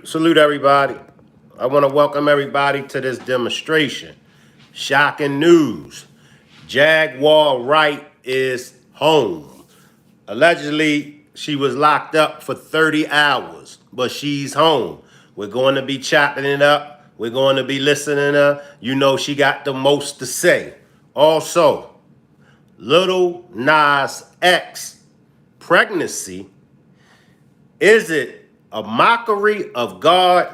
Salute everybody. I want to welcome everybody to this demonstration. Shocking news. Jaguar Wright is home. Allegedly, she was locked up for 30 hours, but she's home. We're going to be chopping it up. We're going to be listening to her. You know she got the most to say. Also, little Nas X pregnancy, is it a mockery of God,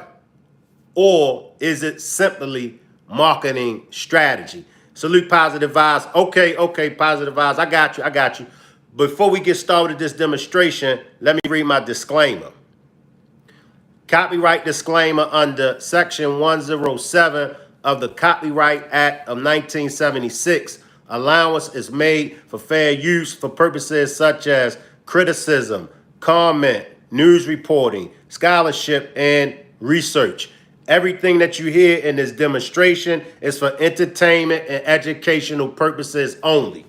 or is it simply marketing strategy? Salute positive vibes. Okay, positive vibes. I got you. Before we get started with this demonstration, let me read my disclaimer. Copyright disclaimer under Section 107 of the Copyright Act of 1976. Allowance is made for fair use for purposes such as criticism, comment, news reporting, scholarship, and research. Everything that you hear in this demonstration is for entertainment and educational purposes only.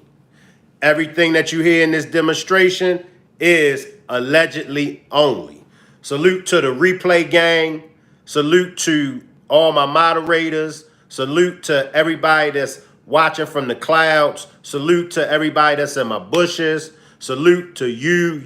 Everything that you hear in this demonstration is allegedly only. Salute to the replay gang. Salute to all my moderators. Salute to everybody that's watching from the clouds. Salute to everybody that's in my bushes. Salute to you,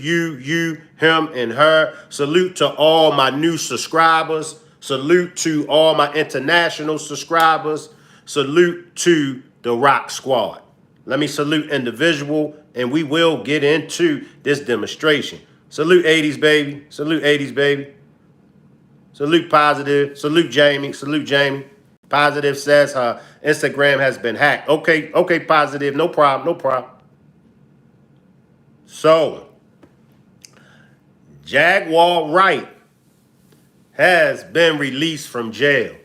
him, and her. Salute to all my new subscribers. Salute to all my international subscribers. Salute to the Rock Squad. Let me salute individual, and we will get into this demonstration. Salute 80s, baby. Salute 80s, baby. Salute positive. Salute Jamie. Salute Jamie. Positive says her Instagram has been hacked. Okay, positive. No problem. So, Jaguar Wright has been released from jail.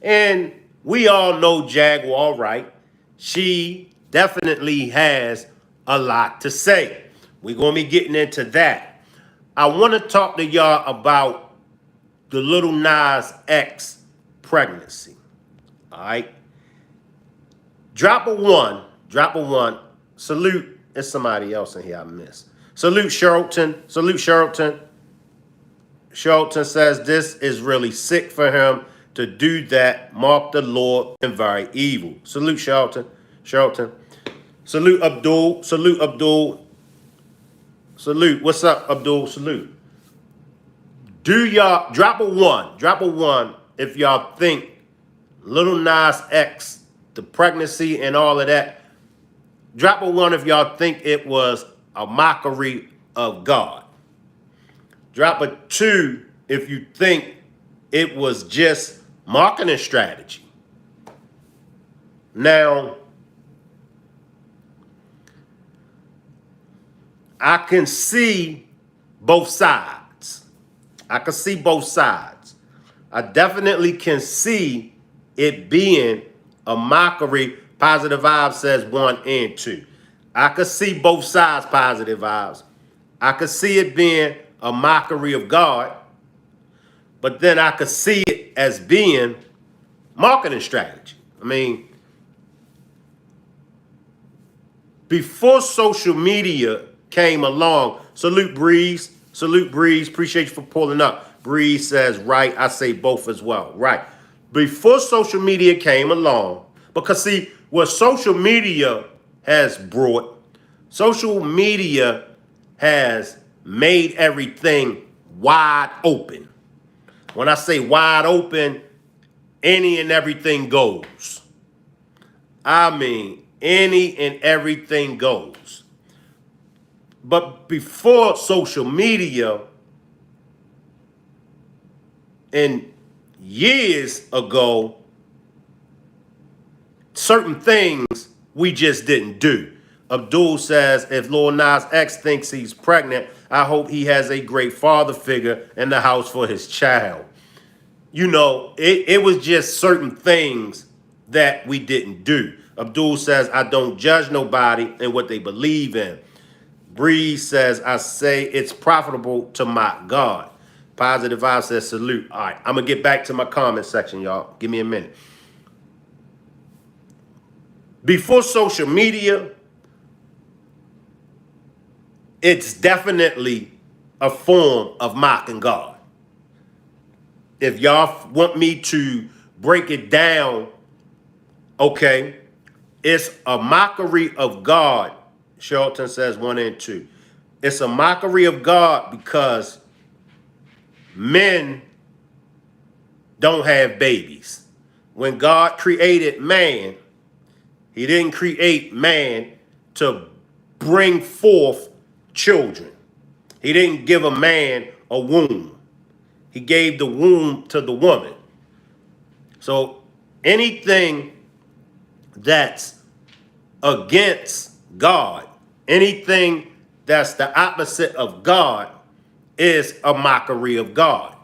And we all know Jaguar Wright. She definitely has a lot to say. We're going to be getting into that. I want to talk to y'all about the little Nas X pregnancy. All right. Drop a one. Salute. There's somebody else in here I missed. Salute Sherrilton. Sherrilton says this is really sick for him to do that. Mark the Lord and very evil. Salute Sherrilton. Salute Abdul. Salute. What's up, Abdul? Salute. Do y'all drop a one if y'all think little Nas X, the pregnancy and all of that. Drop a one if y'all think it was a mockery of God. Drop a two if you think it was just marketing strategy. Now, I can see both sides. I definitely can see it being a mockery. Positive Vibes says 1 and 2. I could see both sides, Positive Vibes. I could see it being a mockery of God, but then I could see it as being marketing strategy. I mean, before social media came along, salute Breeze, appreciate you for pulling up. Breeze says, right, I say both as well, right. Before social media came along, because see, what social media has brought, social media has made everything wide open. When I say wide open, any and everything goes. I mean, any and everything goes. But before social media, and years ago, certain things we just didn't do. Abdul says, if Lil Nas X thinks he's pregnant, I hope he has a great father figure in the house for his child. You know, it was just certain things that we didn't do. Abdul says, I don't judge nobody and what they believe in. Breeze says, I say it's profitable to mock God. Positive Vibe says, salute. All right, I'm going to get back to my comment section, y'all. Give me a minute. Before social media, it's definitely a form of mocking God. If y'all want me to break it down, okay, it's a mockery of God. Shelton says 1 and 2. It's a mockery of God because men don't have babies. When God created man, he didn't create man to bring forth children. He didn't give a man a womb. He gave the womb to the woman. So anything that's against God, anything that's the opposite of God, is a mockery of God.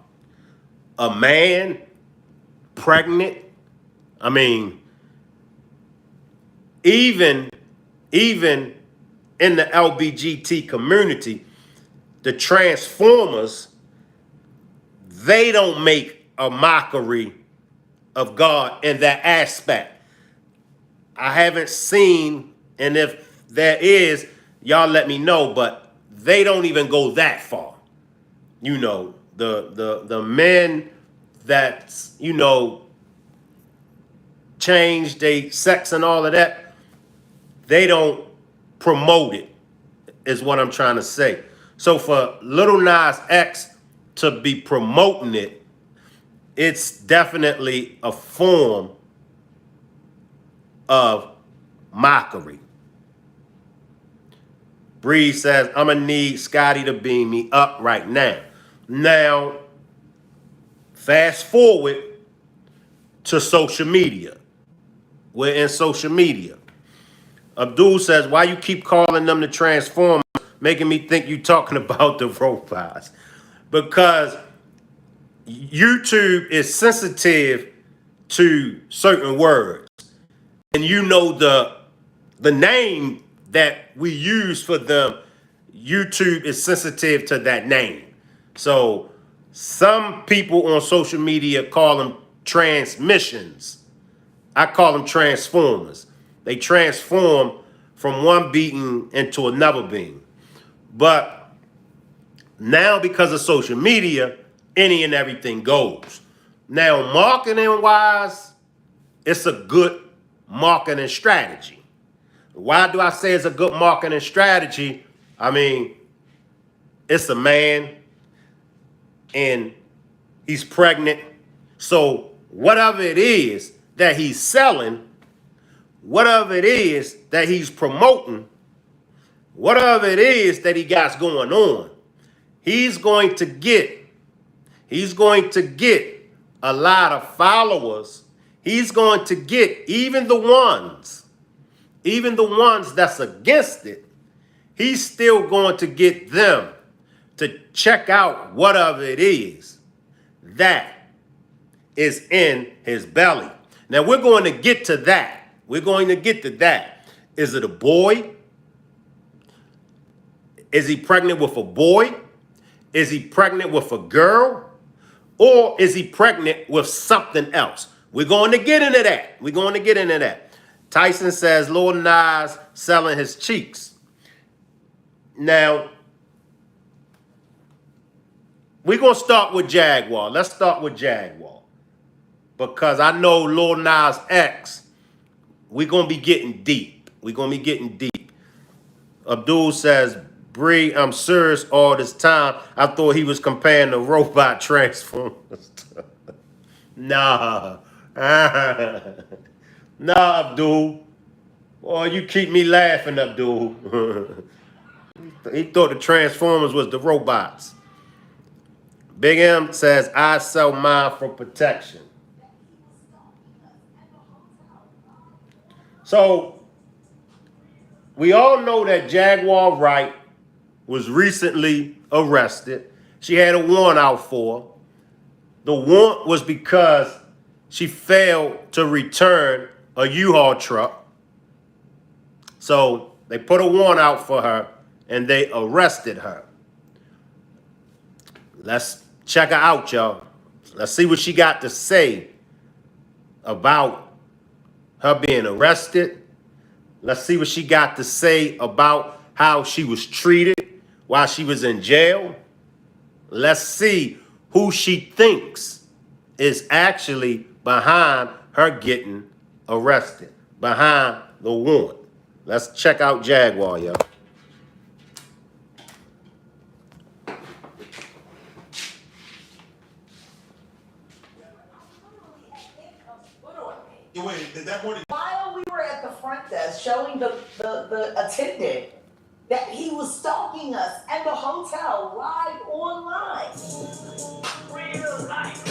A man pregnant, I mean, even in the LBGT community, the Transformers, they don't make a mockery of God in that aspect. I haven't seen, and if there is, y'all let me know, but they don't even go that far. You know, the men that's, you know, change their sex and all of that, they don't promote it, is what I'm trying to say. So for Little Nas X to be promoting it, it's definitely a form of mockery. Bree says, I'm going to need Scotty to beam me up right now. Now, fast forward to social media. We're in social media. Abdul says, why you keep calling them the Transformers, making me think you talking about the robots? Because YouTube is sensitive to certain words. And you know the name that we use for them, YouTube is sensitive to that name. So some people on social media call them transmissions. I call them transformers. They transform from one being into another being. But now because of social media, any and everything goes. Now, marketing wise, it's a good marketing strategy. Why do I say it's a good marketing strategy? I mean, it's a man and he's pregnant. So whatever it is that he's selling, whatever it is that he's promoting, whatever it is that he got going on, he's going to get a lot of followers. He's going to get even the ones that's against it, he's still going to get them to check out whatever it is that is in his belly. Now, we're going to get to that. We're going to get to that. Is it a boy? Is he pregnant with a boy? Is he pregnant with a girl? Or is he pregnant with something else? We're going to get into that. We're going to get into that. Tyson says, Lil Nas selling his cheeks. Now, we're going to start with Jaguar. Let's start with Jaguar. Because I know Lil Nas X, we're going to be getting deep. We're going to be getting deep. Abdul says, Bree, I'm serious all this time. I thought he was comparing the robot Transformers. Nah. Nah, Abdul. Boy, you keep me laughing, Abdul. He thought the Transformers was the robots. Big M says, I sell mine for protection. So, we all know that Jaguar Wright was recently arrested. She had a warrant out for her. The warrant was because she failed to return a U-Haul truck. So they put a warrant out for her and they arrested her. Let's check her out, y'all. Let's see what she got to say about her being arrested. Let's see what she got to say about how she was treated while she was in jail. Let's see who she thinks is actually behind her getting arrested, behind the warrant. Let's check out Jaguar, yo. Wait, did that morning? While we were at the front desk showing the attendant that he was stalking us at the hotel live online. Real life.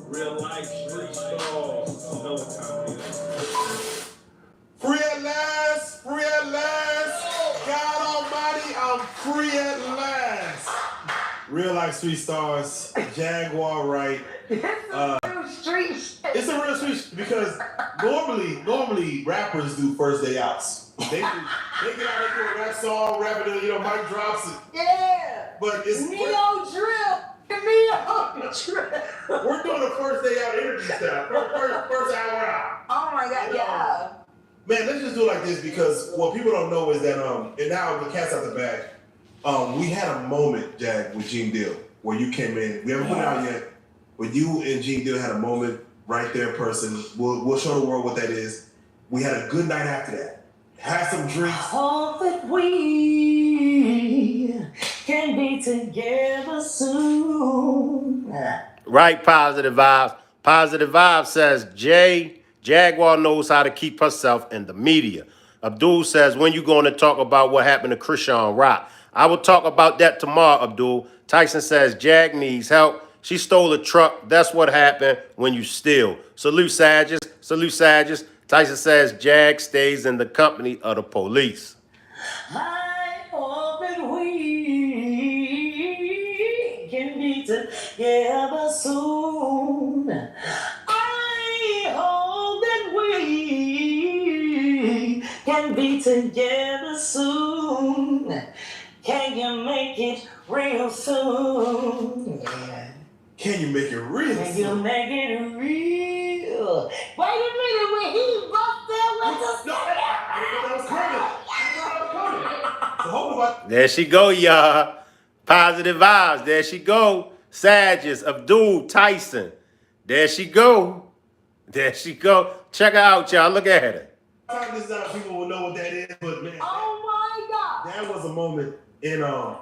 Real life street stars. No time. Free at last, free at last. God Almighty, I'm free at last. Real life street stars, Jaguar Wright. It's a real street. It's a real street because normally rappers do first day outs. They get out there a rap song, rapping, mic drops. Yeah. But it's Neo drill. Neo drill. We're doing a first day out interview style. First hour out. Oh my God, yeah. Man, let's just do it like this because what people don't know is that and now the cat's out the bag. We had a moment, Jag, with Gene Deal where you came in. We haven't put it out yet, but you and Gene Deal had a moment right there, in person. We'll show the world what that is. We had a good night after that. Had some drinks. Hope that we can be together soon. Right, Positive Vibes. Positive Vibes says Jaguar knows how to keep herself in the media. Abdul says, when you going to talk about what happened to Krishan Rock? I will talk about that tomorrow, Abdul. Tyson says, Jag needs help. She stole a truck. That's what happened when you steal. Salute, Sages. Salute, Sages. Tyson says, Jag stays in the company of the police. I hope that we can be together soon. I hope that we can be together soon. Can you make it real soon? Yeah. Can you make it real? Can you make it real? Wait a minute, when he bust that with the There she go, y'all. Positive Vibes. There she go. Sages, Abdul, Tyson. There she go. There she go. Check her out, y'all. Look at her. Time this out, people will know what that is, but man, oh my God, that was a moment in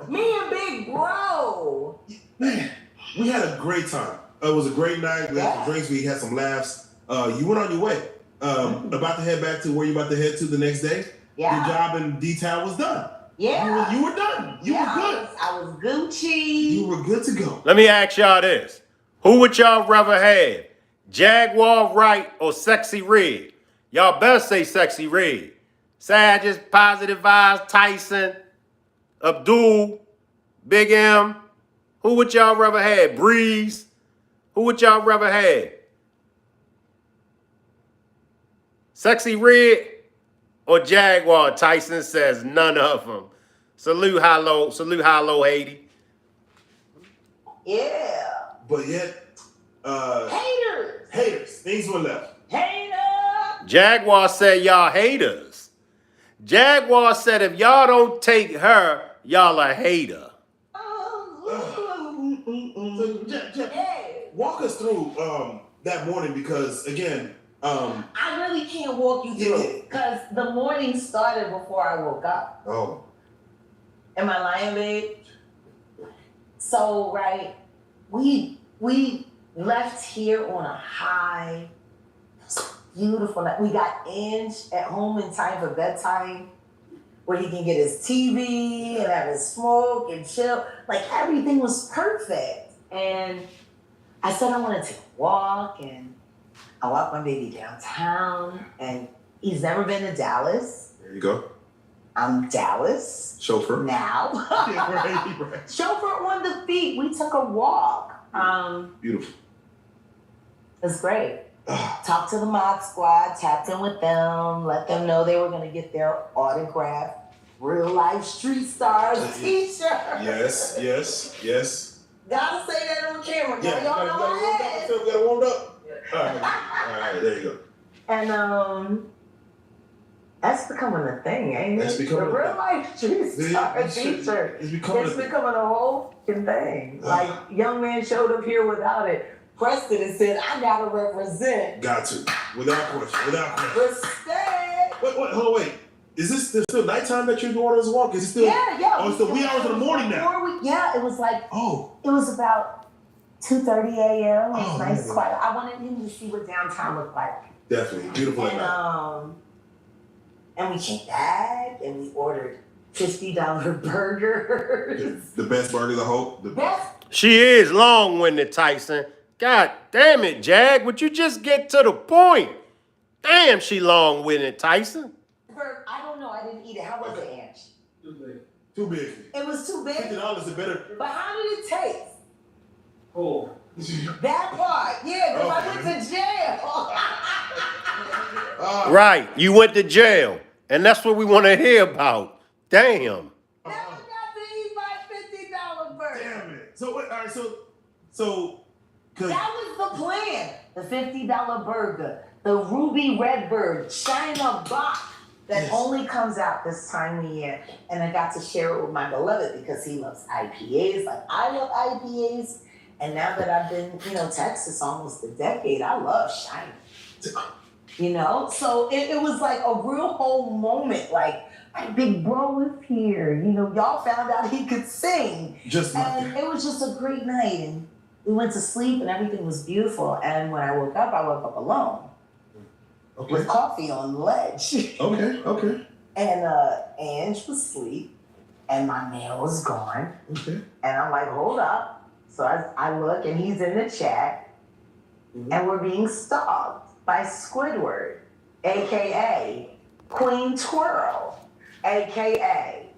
me and Big Bro. Man, we had a great time. It was a great night. We had some drinks. We had some laughs. You went on your way. About to head back to where you about to head to the next day. Yeah. Your job in D-Town was done. Yeah. You were done. You were good. I was Gucci. You were good to go. Let me ask y'all this. Who would y'all rather have? Jaguar Wright or Sexy Red? Y'all better say Sexy Red. Sages, Positive Vibes, Tyson, Abdul, Big M. Who would y'all rather have? Breeze? Who would y'all rather have? Sexy Red or Jaguar? Tyson says none of them. Salute, Hollow, Haiti. Yeah. But yet, haters. Things were left. Haters. Jaguar said y'all haters. Jaguar said if y'all don't take her, y'all a hater. Walk us through that morning because again, I really can't walk you through because the morning started before I woke up. Oh. Am I lying, babe? So, right, we left here on a high. It was a beautiful night. We got Ange at home in time for bedtime, where he can get his TV and have his smoke and chill. Like, everything was perfect. And I said I wanted to take a walk, and I walked my baby downtown, and he's never been to Dallas. There you go. I'm Dallas. Chauffeur. Now. Yeah, right. Chauffeur on the feet. We took a walk. Beautiful. It's great. Talked to the Mod Squad, tapped in with them, let them know they were going to get their autograph Real Life Street Stars t-shirt. Yes. Gotta say that on camera. Yeah, Y'all know what it is. We got warmed up. All right, there you go. That's becoming a thing, ain't it? That's becoming the a real thing. life street star t-shirt. It's becoming It's becoming a whole fucking thing. Like, young man showed up here without it. Preston and said, I gotta represent. Got to. Without question. Without question. Respect. Wait, hold on, wait. Is this still nighttime that you're going on this walk? Is it still? Yeah. Oh, it's still wee hours in the morning now. Yeah, it was like, it was about 2:30 a.m. It was nice, quiet. I wanted him to see what downtown looked like. Definitely. Beautiful at night. And we came back and we ordered $50 burgers. The best burger, the whole. The best. She is long-winded, Tyson. God damn it, Jag. Would you just get to the point? Damn, she long-winded, Tyson. I don't know. I didn't eat it. How was it, Ange? Too big. It was too big? $50 is better. But how did it taste? Oh. That part. Yeah, because I went to jail. Right. You went to jail. And that's what we want to hear about. Damn. Never got to eat my $50 burger. Damn it. So, wait, all right, so. That was the plan. The $50 burger. The ruby red bird. China box. That only comes out this time of year. And I got to share it with my beloved because he loves IPAs. Like I love IPAs. And now that I've been, Texas almost a decade, I love China. So it was like a real whole moment. Like, my big bro is here. Y'all found out he could sing. And it was just a great night. And we went to sleep and everything was beautiful. And when I woke up alone. Okay. With coffee on the ledge. Okay. And Ange was asleep, and my mail was gone. Okay. And I'm like, hold up. So I look, and he's in the chat, and we're being stalked by Squidward, a.k.a. Queen Twirl, a.k.a.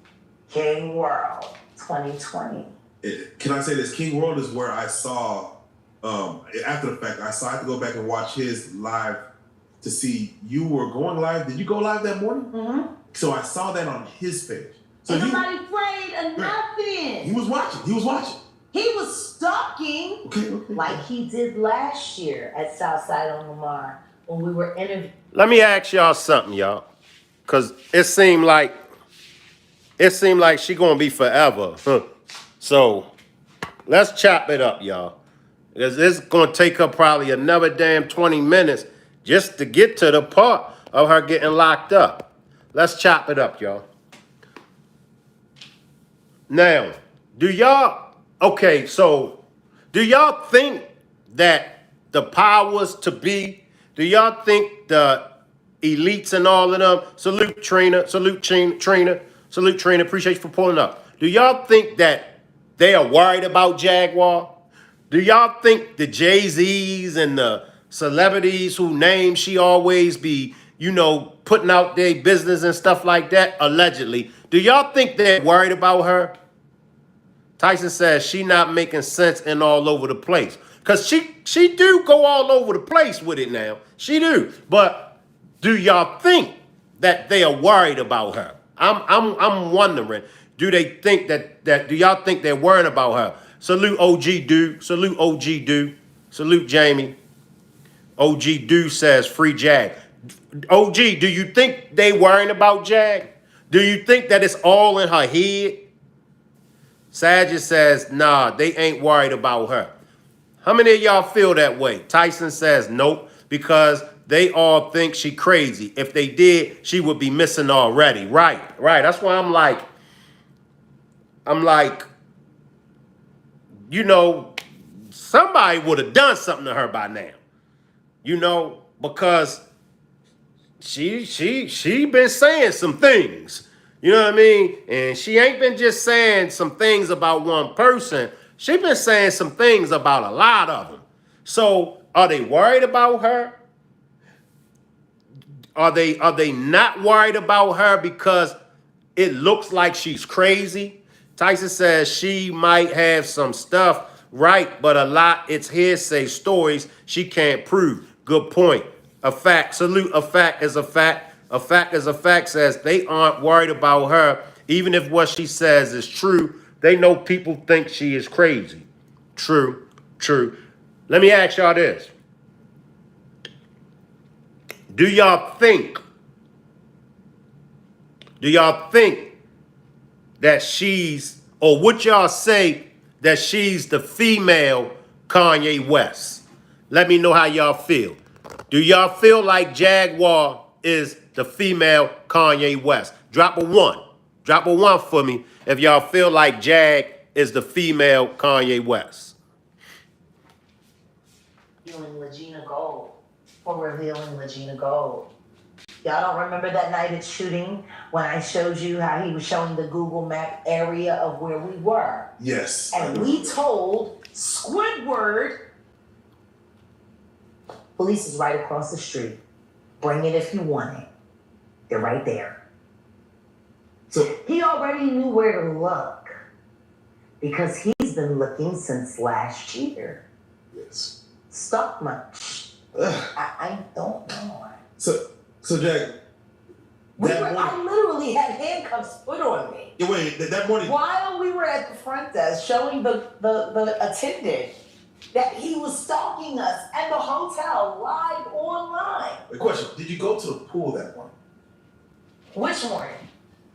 King World 2020. Can I say this? King World is where I saw, after the fact, I had to go back and watch his live to see you were going live. Did you go live that morning? Mm-hmm. So I saw that on his page. So nobody afraid of nothing. He was watching. He was stalking. Okay. Like he did last year at Southside on Lamar when we were interviewing. Let me ask y'all something, y'all. Because it seemed like she gonna be forever. So let's chop it up, y'all. Because it's gonna take her probably another damn 20 minutes just to get to the part of her getting locked up. Let's chop it up, y'all. Now, do y'all think that the powers to be, do y'all think the elites and all of them, salute Trina, appreciate you for pulling up. Do y'all think that they are worried about Jaguar? Do y'all think the Jay-Z's and the celebrities who name she always be, putting out their business and stuff like that, allegedly, do y'all think they're worried about her? Tyson says she not making sense and all over the place. Because she do go all over the place with it now. She do. But do y'all think that they are worried about her? I'm wondering, do they think that do y'all think they're worried about her? Salute OG Dude. Salute OG Dude. Salute Jamie. OG Dude says free Jag. OG, do you think they worrying about Jag? Do you think that it's all in her head? Sagitt says, nah, they ain't worried about her. How many of y'all feel that way? Tyson says nope, because they all think she crazy. If they did, she would be missing already. Right. That's why I'm like, somebody would have done something to her by now. Because she been saying some things. You know what I mean? And she ain't been just saying some things about one person. She been saying some things about a lot of them. So are they worried about her? Are they not worried about her because it looks like she's crazy? Tyson says she might have some stuff right, but a lot it's hearsay stories she can't prove. Good point. A fact. Salute. A fact is a fact. A fact is a fact says they aren't worried about her. Even if what she says is true, they know people think she is crazy. True. Let me ask y'all this. Do y'all think Do y'all think that she's, or would y'all say that she's the female Kanye West? Let me know how y'all feel. Do y'all feel like Jaguar is the female Kanye West? Drop a one. Drop a one for me if y'all feel like Jag is the female Kanye West. Revealing Legina Gold. For revealing Legina Gold. Y'all don't remember that night at shooting when I showed you how he was showing the Google Map area of where we were? Yes. And we told Squidward, police is right across the street. Bring it if you want it. They're right there. So he already knew where to look because he's been looking since last year. yes. Stuck much. I don't know. So Jack, I literally had handcuffs put on me. Yeah, wait, that morning. While we were at the front desk showing the attendant that he was stalking us at the hotel live online. Wait, question: did you go to the pool that morning? Which morning?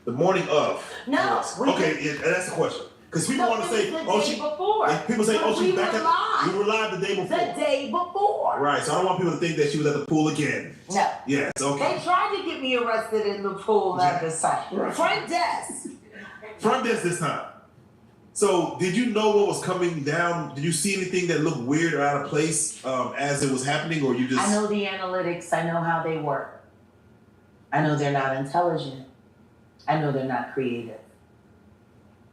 The morning of. No. Yes. Okay, yeah, that's the question. Because people want to say, people say, she's back at. We were live the day before. The day before. Right, so I don't want people to think that she was at the pool again. No. Yes, okay. They tried to get me arrested in the pool at this time. Right. Front desk. Front desk this time. So, did you know what was coming down? Did you see anything that looked weird or out of place as it was happening, or you just? I know the analytics. I know how they work. I know they're not intelligent. I know they're not creative.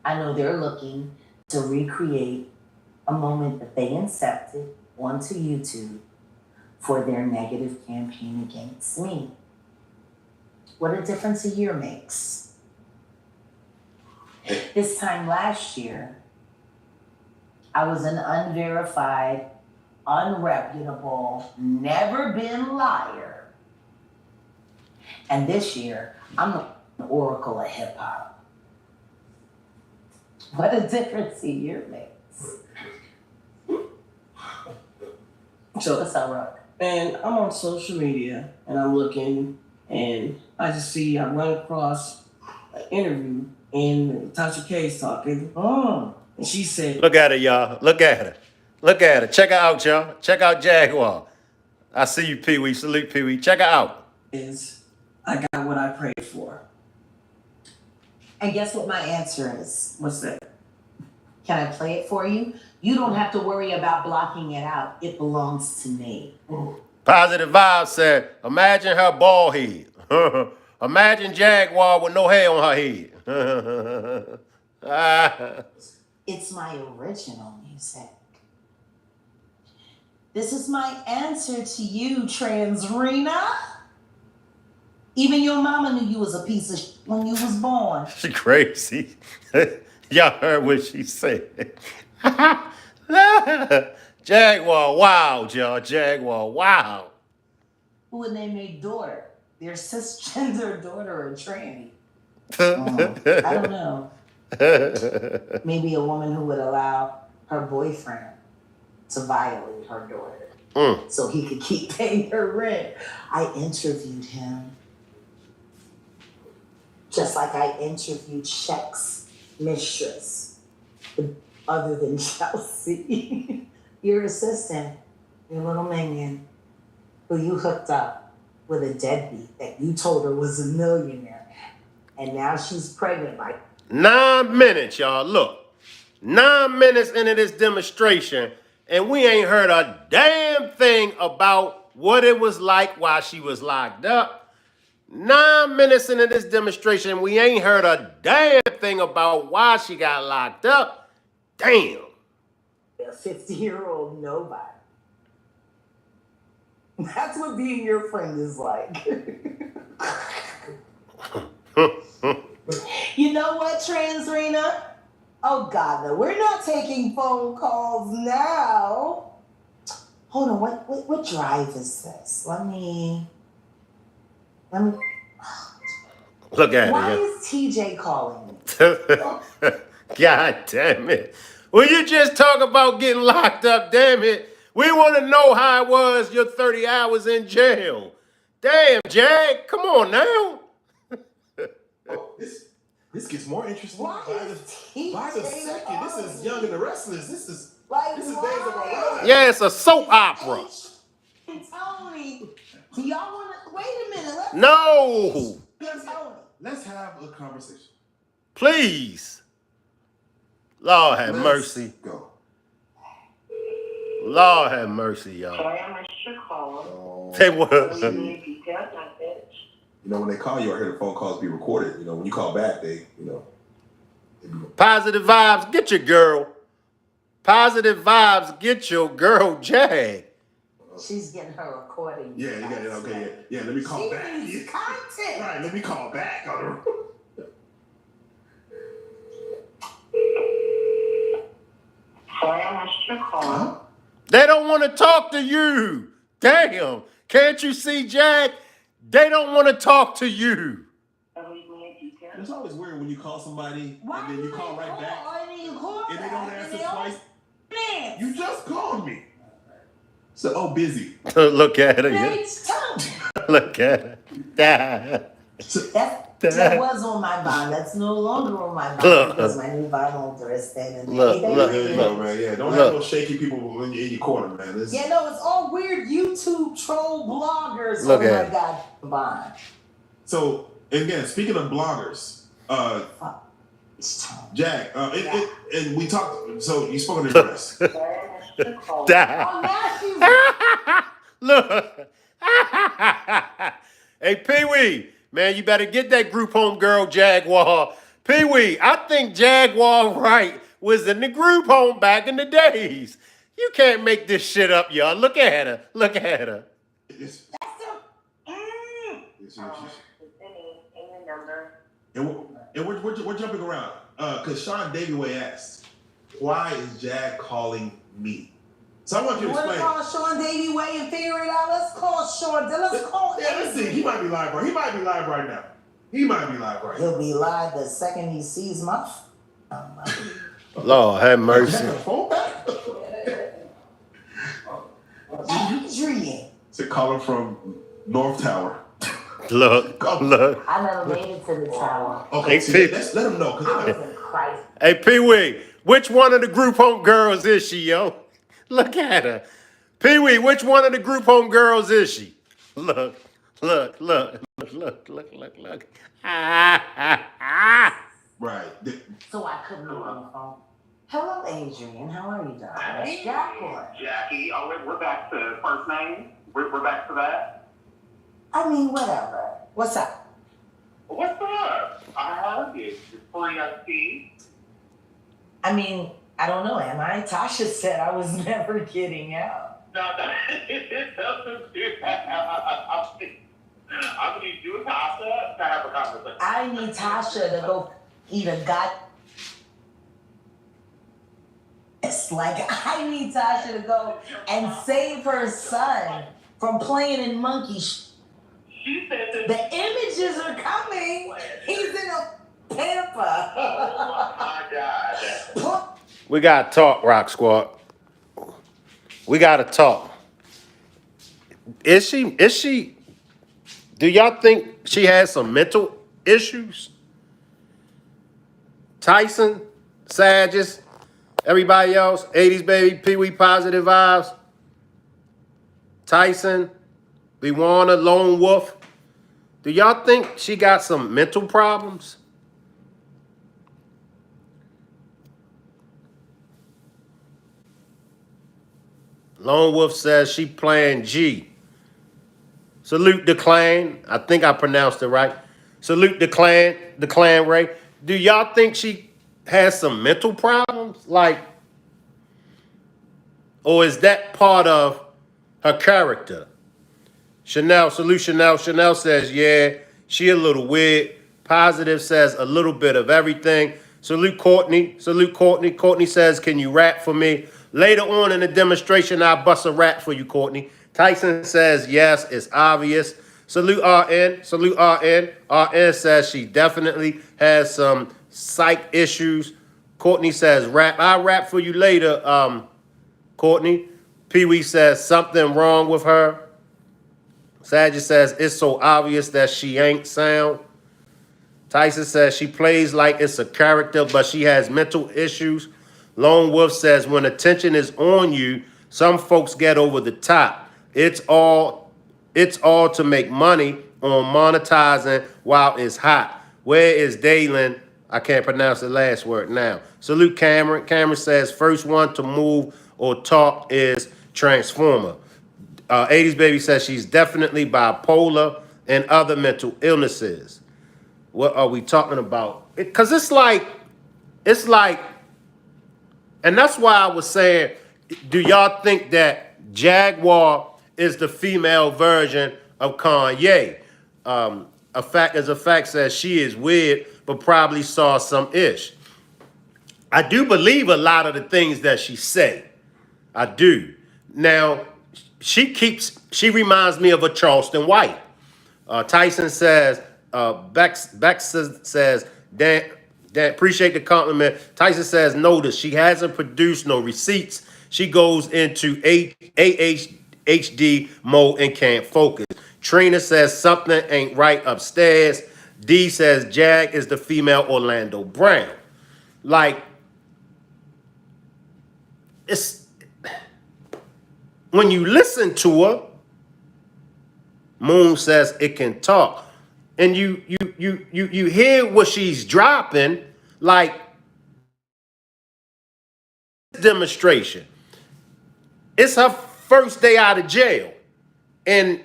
I know they're looking to recreate a moment that they incepted onto YouTube for their negative campaign against me. What a difference a year makes. This time last year, I was an unverified, unreputable, never been liar. And this year, I'm the oracle of hip hop. What a difference a year makes. So, What's up, Rock? and I'm on social media and I'm looking and I run across an interview and Tasha K's talking. And she said, Look at her, y'all. Look at her. Look at her. Check her out, y'all. Check out Jaguar. I see you, Pee Wee. Salute, Pee Wee. Check her out. I got what I prayed for. And guess what my answer is? What's that? Can I play it for you? You don't have to worry about blocking it out. It belongs to me. Positive Vibe said, imagine her bald head. Imagine Jaguar with no hair on her head. It's my original music. This is my answer to you, Transrena. Even your mama knew you was a piece of shit when you was born. She crazy. Y'all heard what she said. Jaguar, wow, y'all. Jaguar, wow. Who would name their daughter? Their cisgender daughter or tranny? I don't know. Maybe a woman who would allow her boyfriend to violate her daughter so he could keep paying her rent. I interviewed him. Just like I interviewed Shaq's mistress, other than Chelsea. Your assistant, your little minion, who you hooked up with a deadbeat that you told her was a millionaire. And now she's pregnant. 9 minutes, y'all. Look, 9 minutes into this demonstration, and we ain't heard a damn thing about what it was like while she was locked up. 9 minutes into this demonstration, we ain't heard a damn thing about why she got locked up. Damn. A 50-year-old nobody. That's what being your friend is like. You know what, Transrena? Oh, God, no. We're not taking phone calls now. Hold on. What drive is this? Let me... Look at Why it. is TJ calling me? God damn it. Will you just talk about getting locked up, damn it? We want to know how it was your 30 hours in jail. Damn, Jag, come on now. This gets more interesting. Why By is the second, this is Young and the Restless. This is like Days of Our Lives. Yeah, it's a soap opera. Tony, do y'all want to wait a minute? No, Let's have a conversation. please. Lord have Let's mercy. go. Lord have mercy, y'all. Sorry, I missed your call. They were. Leave me a detailed message. You know, when they call you, I hear the phone calls be recorded. You know, when you call back, they be Positive vibes, get your girl. Positive vibes, get your girl, Jag. She's getting her recording. yeah, you got it. Okay, yeah. Let me call back. She needs content. Right, let me call back. Sorry, I missed your call. They don't want to talk to you. Damn. Can't you see, Jag? They don't want to talk to you. Leave me a detailed. It's always weird when you call somebody Why and then you call right back and you call and they back, don't answer they don't twice. answer. You just called me. So, busy. Look at her. Yeah. Next time. Look at her. That was on my bond. That's no longer on my bond Look. because my new bondholder is standing Look, there. look, There you go, man. Yeah, don't have no shaky people when you're in your corner, man. It's, Yeah, no, it's all weird YouTube troll bloggers. Look oh at my it. God, bond. So, again, speaking of bloggers, Jack, and we talked. So you spoke on the dress. Sorry, I missed your call. Oh, now Look. Hey, Pee-wee, man, you better get that group home girl, Jaguar. Pee-wee, I think Jaguar Wright was in the group home back in the days. You can't make this shit up, y'all. Look at her. Look at her. It's- Any number. and we're jumping around because Sean Davieway asked, "Why is Jag calling me?" So I want you to want to explain. call Sean Davey Way and figure it out? Let's call Sean. Let's call Yeah, let's see. He might be live, bro. He might be live right now. He might be live right now. He'll be live the second he sees my. Lord have mercy. Have a phone back? Adrian. It's a caller from North Tower. Look. I never made it to the tower. Okay, Hey, see, Pete. let's let him know. I Cause was in Christ. Hey, Pee-wee, which one of the group home girls is she, yo? Look at her. Pee-wee, which one of the group home girls is she? Look. right. So I couldn't be on the phone. Hello, Adrian. How are you, darling? It's Jaguar. Jackie, we're back to first name. We're back to that. I mean, whatever. What's up? What's up? I have you. It's free SP. I mean, I don't know. Am I? Tasha said I was never getting out. No, it doesn't do that. I'm gonna need you and Tasha to have a conversation. I need Tasha to go either got. It's like I need Tasha to go and save her son from playing in monkey. She said that. The images are coming. He's in a pamper. Oh my God. We got to talk, Rock Squad. We got to talk. Is she, do y'all think she has some mental issues? Tyson, Sages, everybody else, 80s baby, Pee-wee positive vibes. Tyson, Lewana, Lone Wolf. Do y'all think she got some mental problems? Lone Wolf says she playing G. Salute the clan. I think I pronounced it right. Salute the clan Ray. Do y'all think she has some mental problems? Like, or is that part of her character? Chanel, salute Chanel. Chanel says, yeah, she a little weird. Positive says a little bit of everything. Salute Courtney. Salute Courtney. Courtney says, can you rap for me? Later on in the demonstration, I'll bust a rap for you, Courtney. Tyson says, yes, it's obvious. Salute RN. Salute RN. RN says she definitely has some psych issues. Courtney says, rap. I'll rap for you later, Courtney. Pee-wee says, something wrong with her. Sagitt says, it's so obvious that she ain't sound. Tyson says she plays like it's a character, but she has mental issues. Lone Wolf says when attention is on you, some folks get over the top. It's all to make money on monetizing while it's hot. Where is Dalen? I can't pronounce the last word now. Salute Cameron. Cameron says first one to move or talk is Transformer. 80s Baby says she's definitely bipolar and other mental illnesses. What are we talking about? Because it's like, and that's why I was saying, do y'all think that Jaguar is the female version of Kanye? A fact says she is weird, but probably saw some ish. I do believe a lot of the things that she say. I do. Now, she reminds me of a Charleston White. Tyson says, Bex says, Dan, appreciate the compliment. Tyson says, notice she hasn't produced no receipts. She goes into ADHD mode and can't focus. Trina says something ain't right upstairs. D says Jag is the female Orlando Brown. Like, it's when you listen to her, Moon says it can talk. And you hear what she's dropping, like demonstration. It's her first day out of jail. And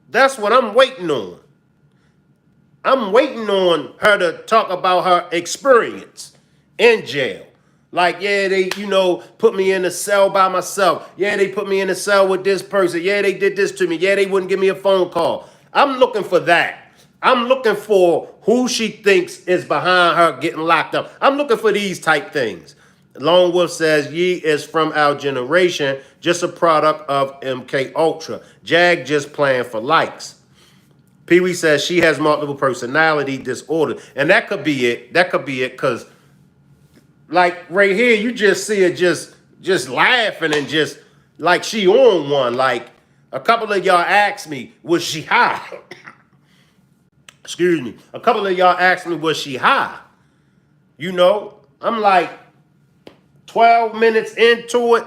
that's what I'm waiting on. I'm waiting on her to talk about her experience in jail. Like, yeah, they, put me in a cell by myself. Yeah, they put me in a cell with this person. Yeah, they did this to me. Yeah, they wouldn't give me a phone call. I'm looking for that. I'm looking for who she thinks is behind her getting locked up. I'm looking for these type things. Lone Wolf says, Yee is from our generation, just a product of MK Ultra. Jag just playing for likes. Pee Wee says she has multiple personality disorder. And that could be it. That could be it, because like right here, you just see her just laughing and just like she on one. Like a couple of y'all asked me, was she high? Excuse me. A couple of y'all asked me, was she high? I'm like 12 minutes into it.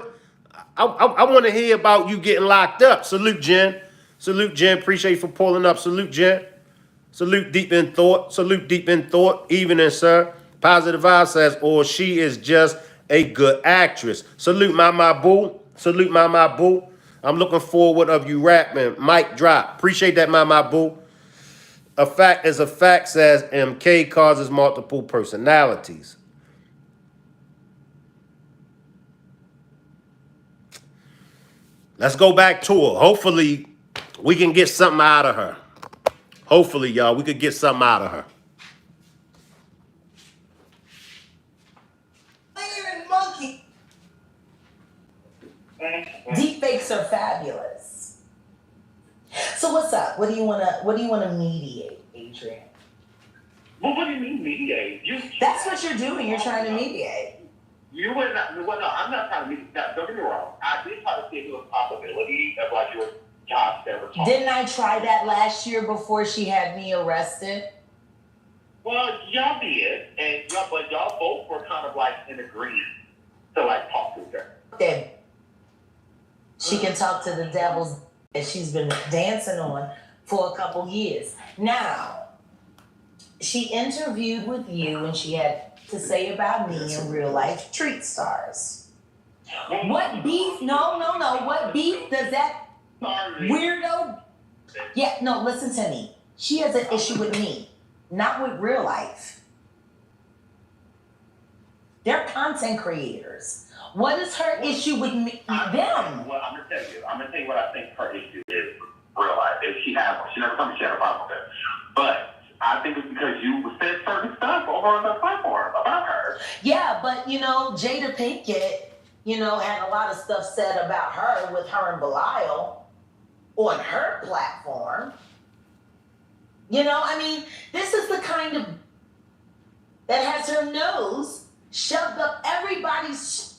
I want to hear about you getting locked up. Salute, Jen. Salute, Jen. Appreciate you for pulling up. Salute, Jen. Salute deep in thought. Salute deep in thought. Evening, sir. Positive Vibe says, or she is just a good actress. Salute, my boo. Salute, my boo. I'm looking forward of you rapping. Mic drop. Appreciate that, my boo. A fact is a fact says MK causes multiple personalities. Let's go back to her. Hopefully, we can get something out of her. Hopefully, y'all, we could get something out of her. Monkey. Deepfakes are fabulous. So what's up? What do you wanna mediate, Adrian? Well, what do you mean mediate? That's what you're doing. You're trying to mediate. You would not. Well, no, I'm not trying to mediate. Now, don't get me wrong. I did try to see if it was a possibility of like your Josh ever talking. Didn't I try that last year before she had me arrested? Well, y'all did, but y'all both were kind of like in agreement to like talk to her. Okay. She can talk to the devils that she's been dancing on for a couple years. Now, she interviewed with you and she had to say about me in real life treat stars. What beef? No. What beef does that weirdo? Yeah, no, listen to me. She has an issue with me, not with real life. They're content creators. What is her issue with me? Them? Well, I'm gonna tell you what I think her issue is real life. If she never told me she had a problem with it. But I think it's because you said certain stuff over on the platform about her. Yeah, but Jada Pinkett, had a lot of stuff said about her with her and Belial on her platform. This is the kind of that has her nose shoved up everybody's.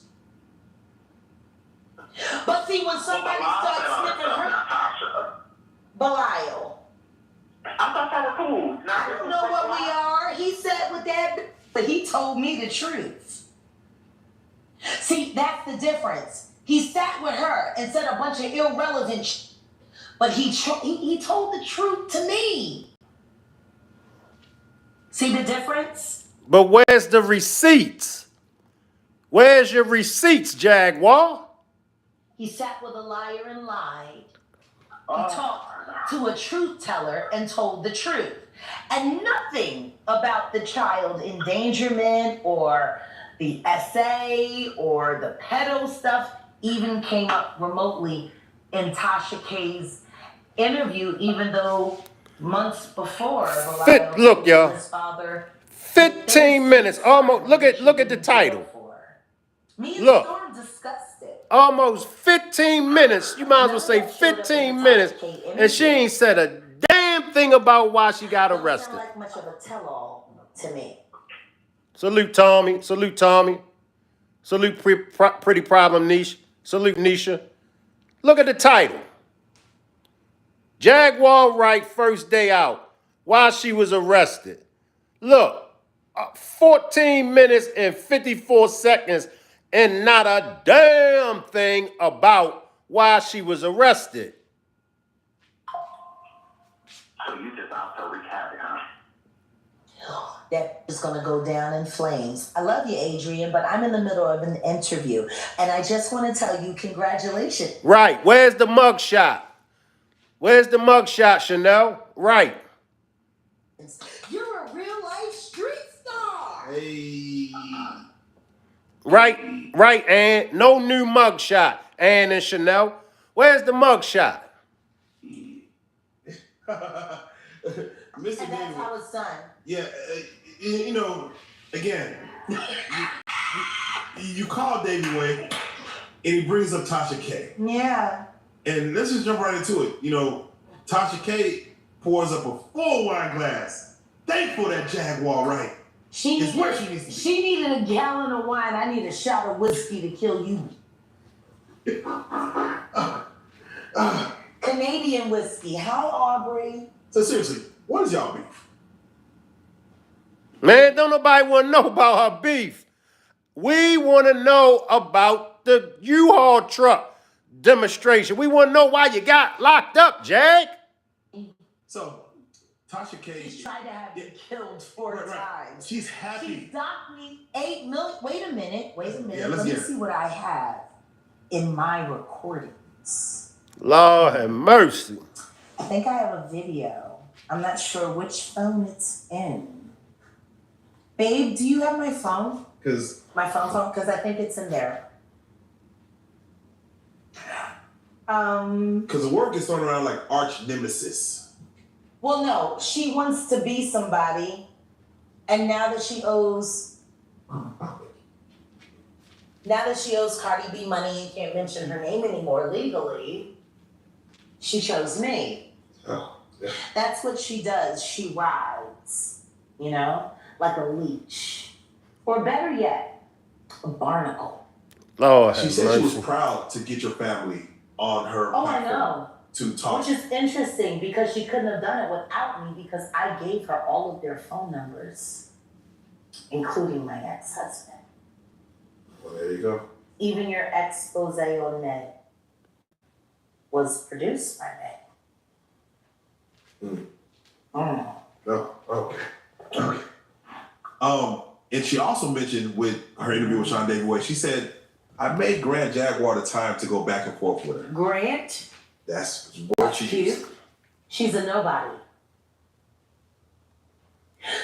But see, when somebody starts sniffing her, Belial. I thought y'all were cool. I don't know what we are. He said with that, but he told me the truth. See, that's the difference. He sat with her and said a bunch of irrelevant but he told the truth to me. See the difference? But where's the receipts? Where's your receipts, Jaguar? He sat with a liar and lied. He talked to a truth teller and told the truth. And nothing about the child endangerment or the essay or the pedo stuff even came up remotely in Tasha K's interview, even though months before Look, y'all. his father 15 minutes. Almost. Look at the title. Me and Look. Storm discussed it. Almost 15 minutes. You might as well say 15 minutes. And she ain't said a damn thing about why she got arrested. It doesn't like much of a tell-all to me. Salute Tommy. Salute Tommy. Salute Pretty Problem Niche. Salute Nisha. Look at the title. Jaguar Wright first day out while she was arrested. Look, 14 minutes and 54 seconds and not a damn thing about why she was arrested. So you just out to wreak havoc, huh? That is going to go down in flames. I love you, Adrian, but I'm in the middle of an interview, and I just want to tell you congratulations. Right. Where's the mugshot? Where's the mugshot, Chanel? Right. You're a real-life street star. Hey. Right, and no new mugshot. Ann and Chanel. Where's the mugshot? Mr. And that's David. how it's done. Yeah, you know, again, you call Davey Way, and he brings up Tasha K. Yeah. And let's just jump right into it. You know, Tasha K pours up a full wine glass, thankful that Jaguar Wright is where she needs to be. She needed a gallon of wine. I need a shot of whiskey to kill you. Canadian whiskey. Hi, Aubrey. So seriously, what is y'all beef? Man, don't nobody want to know about her beef. We want to know about the U-Haul truck demonstration. We want to know why you got locked up, Jag. So, Tasha K. She's tried to have me killed 4 times. She's happy. She docked me $8 million. Wait a minute. Yeah, Let me see what I have in my recordings. Lord have mercy. I think I have a video. I'm not sure which phone it's in. Babe, do you have my phone? My phone? Because I think it's in there. Because the word gets thrown around like arch nemesis. Well, no, she wants to be somebody, and now that she owes Cardi B money and can't mention her name anymore legally, she chose me. Oh, yeah. That's what she does. She rides, you know, like a leech, or better yet, a barnacle. Lord She have said mercy. she was proud to get your family on her Oh, I platform know. to talk. Which is interesting because she couldn't have done it without me because I gave her all of their phone numbers, including my ex-husband. Well, there you go. Even your expose on Ned was produced by me. Oh, okay. And she also mentioned with her interview with Sean David Way, she said, I made Grant Jaguar the time to go back and forth with her. Grant? That's what she used. She's a nobody.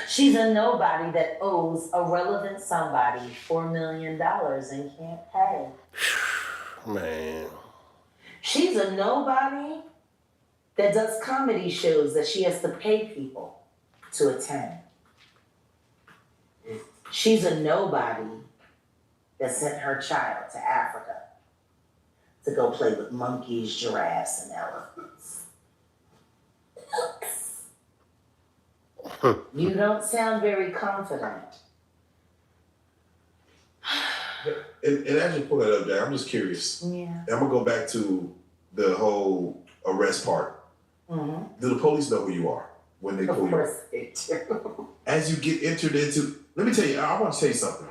She's a nobody that owes a relevant somebody $4 million and can't pay. Man. She's a nobody that does comedy shows that she has to pay people to attend. She's a nobody that sent her child to Africa to go play with monkeys, giraffes, and elephants. You don't sound very confident. And as you pull that up, Jack, I'm just curious. Yeah. And I'm going to go back to the whole arrest part. Mm-hmm. Do the police know who you are? when they Of pull you. course they do. As you get entered into, let me tell you, I want to tell you something.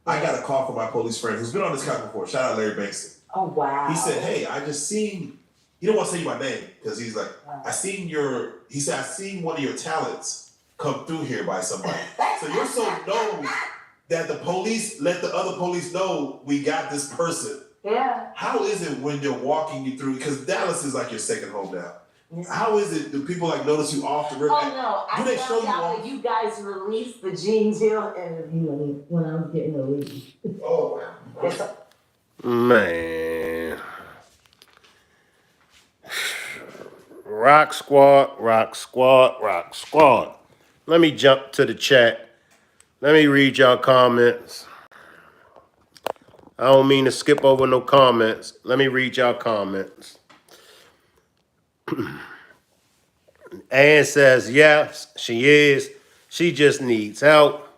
I got a call from my police friend who's been on this couch before. Shout out Larry Bankston. Oh, wow. He said, hey, I just seen, he don't want to say my name because he's like, I seen he said, I seen one of your talents come through here by somebody. So you're so known that the police let the other police know we got this person. Yeah. How is it when they're walking you through, because Dallas is like your second home now. How is it, do people like notice you off the rip? Oh no, I Do they show found you out off? when you guys released the Gene Deal and when I was getting released. Oh, Man. Rock squad, rock squad, rock squad. Let me jump to the chat. Let me read y'all comments. I don't mean to skip over no comments. Let me read y'all comments. Ann says, yes, she is. She just needs help.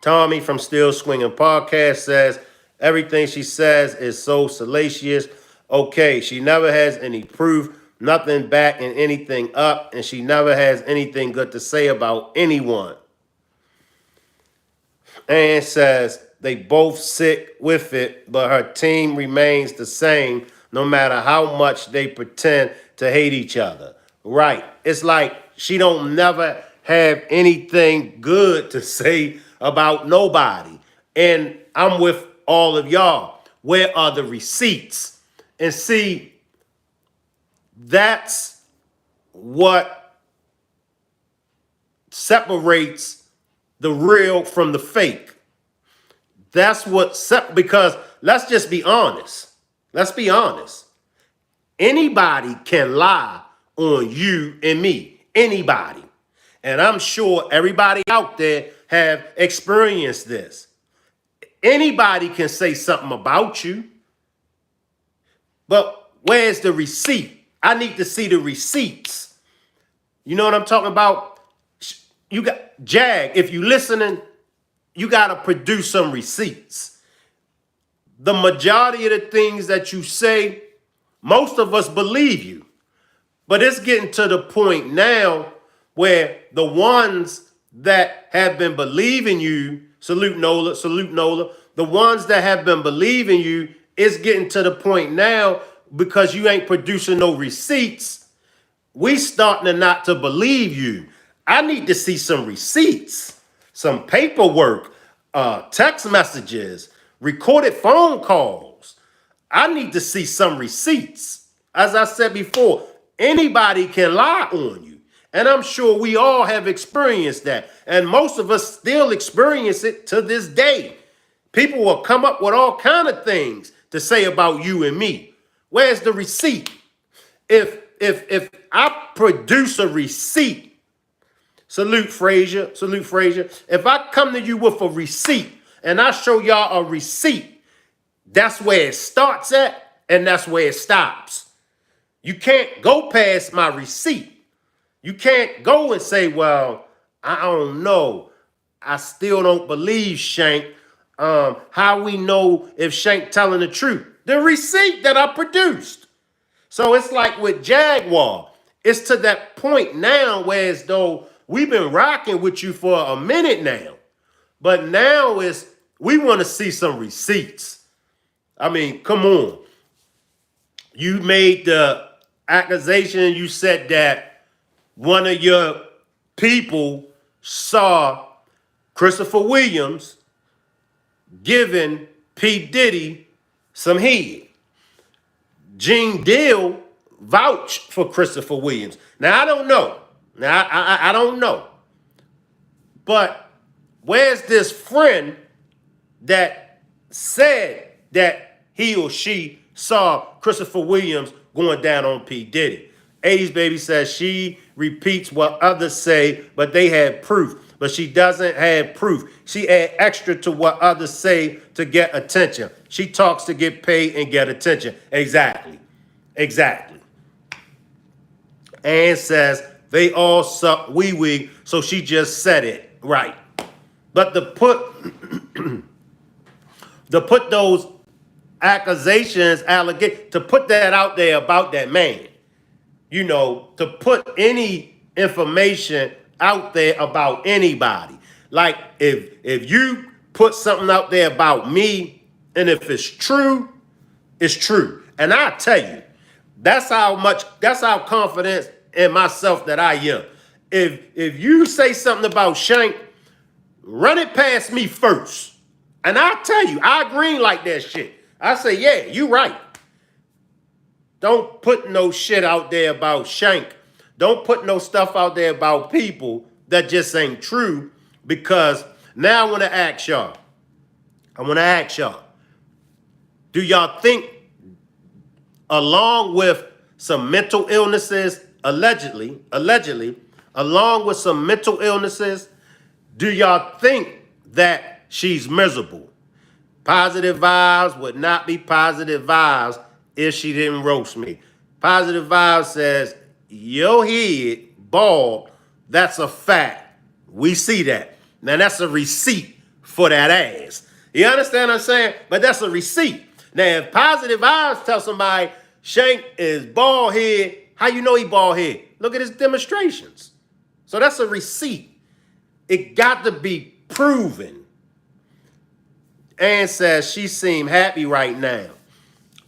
Tommy from Still Swinging Podcast says, everything she says is so salacious. Okay, she never has any proof, nothing backing anything up, and she never has anything good to say about anyone. Ann says, they both sit with it, but her team remains the same no matter how much they pretend to hate each other. Right. It's like she don't never have anything good to say about nobody. And I'm with all of y'all. Where are the receipts? And see, that's what separates the real from the fake. That's what, because let's just be honest. Let's be honest. Anybody can lie on you and me. Anybody. And I'm sure everybody out there have experienced this. Anybody can say something about you. But where's the receipt? I need to see the receipts. You know what I'm talking about? You got, Jag, if you listening, you got to produce some receipts. The majority of the things that you say, most of us believe you. But it's getting to the point now where the ones that have been believing you, salute Nola, the ones that have been believing you, it's getting to the point now because you ain't producing no receipts. We starting to not to believe you. I need to see some receipts, some paperwork, text messages, recorded phone calls. I need to see some receipts. As I said before, anybody can lie on you. And I'm sure we all have experienced that. And most of us still experience it to this day. People will come up with all kind of things to say about you and me. Where's the receipt? If I produce a receipt, salute Frazier. If I come to you with a receipt and I show y'all a receipt, that's where it starts at and that's where it stops. You can't go past my receipt. You can't go and say, well, I don't know. I still don't believe Shank. How we know if Shank telling the truth? The receipt that I produced. So it's like with Jaguar. It's to that point now where as though we've been rocking with you for a minute now. But now we want to see some receipts. I mean, come on. You made the accusation. You said that one of your people saw Christopher Williams giving P. Diddy some head. Gene Deal vouched for Christopher Williams. Now, I don't know. I don't know. But where's this friend that said that he or she saw Christopher Williams going down on P. Diddy? 80s Baby says she repeats what others say, but they had proof. But she doesn't have proof. She add extra to what others say to get attention. She talks to get paid and get attention. Exactly. Ann says they all suck wee-wee, so she just said it. Right. But to put those accusations, to put that out there about that man, you know, to put any information out there about anybody. Like if you put something out there about me, and if it's true, it's true. And I tell you, that's how confident in myself that I am. If you say something about Shank, run it past me first. And I'll tell you, I green like that shit. I say, yeah, you right. Don't put no shit out there about Shank. Don't put no stuff out there about people that just ain't true, because now I want to ask y'all. Do y'all think, along with some mental illnesses, allegedly, along with some mental illnesses, do y'all think that she's miserable? Positive vibes would not be positive vibes if she didn't roast me. Positive vibes says, your head bald, that's a fact. We see that. Now that's a receipt for that ass. You understand what I'm saying? But that's a receipt. Now if positive vibes tell somebody Shank is bald head, how you know he bald head? Look at his demonstrations. So that's a receipt. It got to be proven. Ann says she seemed happy right now.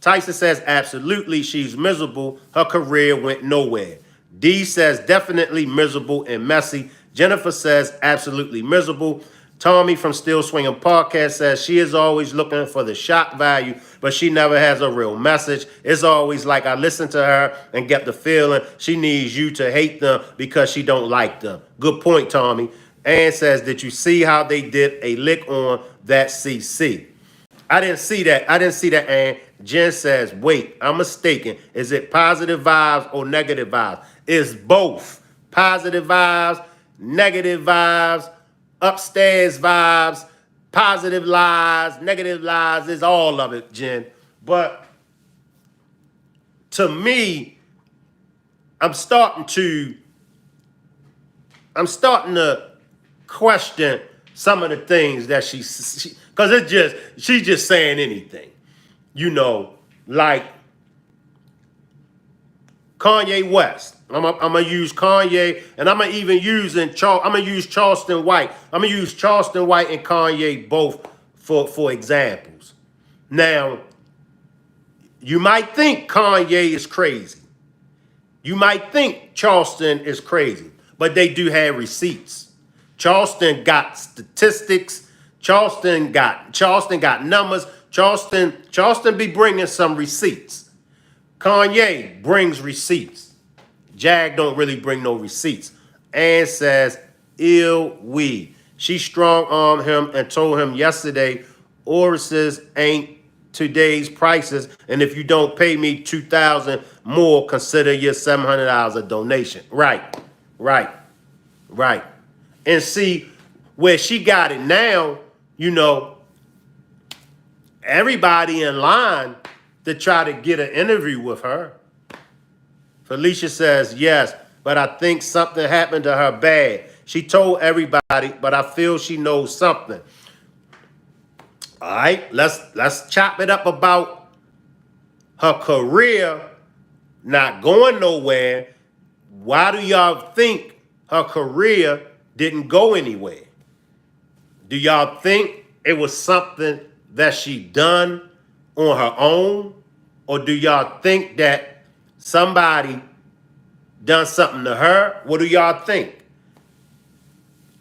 Tyson says absolutely she's miserable. Her career went nowhere. D says definitely miserable and messy. Jennifer says absolutely miserable. Tommy from Still Swinging Podcast says she is always looking for the shock value, but she never has a real message. It's always like I listen to her and get the feeling she needs you to hate them because she don't like them. Good point, Tommy. Ann says, did you see how they did a lick on that CC? I didn't see that. Ann. Jen says, wait, I'm mistaken. Is it positive vibes or negative vibes? It's both. Positive vibes, negative vibes, upstairs vibes, positive lies, negative lies. It's all of it, Jen. But to me, I'm starting to question some of the things that because she's just saying anything. You know, like Kanye West. I'm gonna use Kanye, and I'm gonna use Charleston White. I'm gonna use Charleston White and Kanye both for examples. Now, you might think Kanye is crazy. You might think Charleston is crazy, but they do have receipts. Charleston got statistics. Charleston got numbers. Charleston be bringing some receipts. Kanye brings receipts. Jag don't really bring no receipts. Ann says, ill weed. She strong-armed him and told him yesterday, Oris's ain't today's prices, and if you don't pay me $2,000 more, consider your $700 a donation. Right. And see, where she got it now, you know, everybody in line to try to get an interview with her. Felicia says, yes, but I think something happened to her bad. She told everybody, but I feel she knows something. All right, let's chop it up about her career not going nowhere. Why do y'all think her career didn't go anywhere? Do y'all think it was something that she done on her own? Or do y'all think that somebody done something to her? What do y'all think?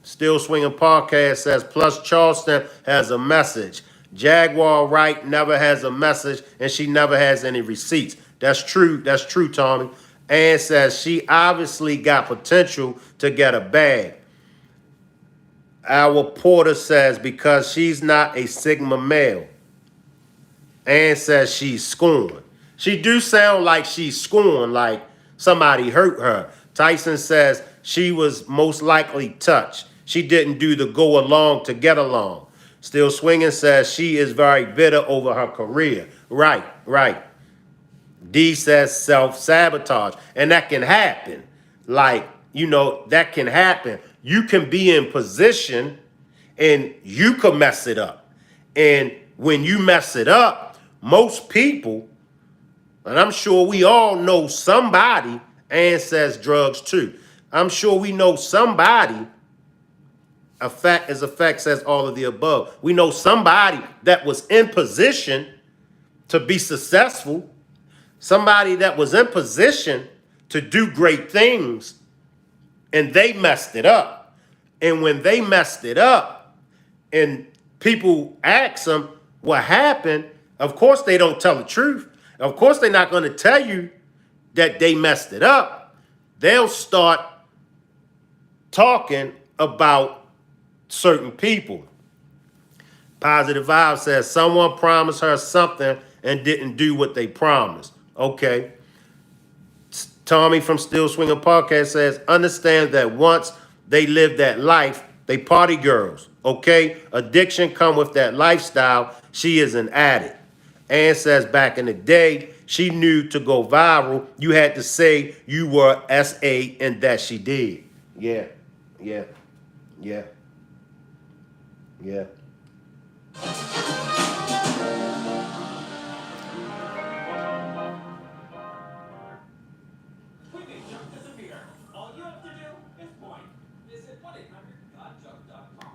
Still Swinging Podcast says, plus Charleston has a message. Jaguar Wright never has a message, and she never has any receipts. That's true, Tommy. Ann says she obviously got potential to get a bag. Our Porter says because she's not a Sigma male. Ann says she's scorned. She do sound like she's scorned, like somebody hurt her. Tyson says she was most likely touched. She didn't do the go along to get along. Still Swinging says she is very bitter over her career. Right. D says self-sabotage. And that can happen. Like, you know, that can happen. You can be in position and you can mess it up. And when you mess it up, most people, and I'm sure we all know somebody, and says drugs too. I'm sure we know somebody. Effect says all of the above. We know somebody that was in position to be successful, somebody that was in position to do great things, and they messed it up. And when they messed it up, and people ask them what happened, of course they don't tell the truth. Of course they're not going to tell you that they messed it up. They'll start talking about certain people. Positive Vibe says someone promised her something and didn't do what they promised. Okay. Tommy from Still Swinging Podcast says, understand that once they live that life, they party girls. Okay. Addiction come with that lifestyle. She is an addict. Ann says back in the day, she knew to go viral, you had to say you were SA and that she did. Yeah. Yeah. Yeah. Yeah. All you have to do is point. Visit 1-800-GOT-JUNK.com.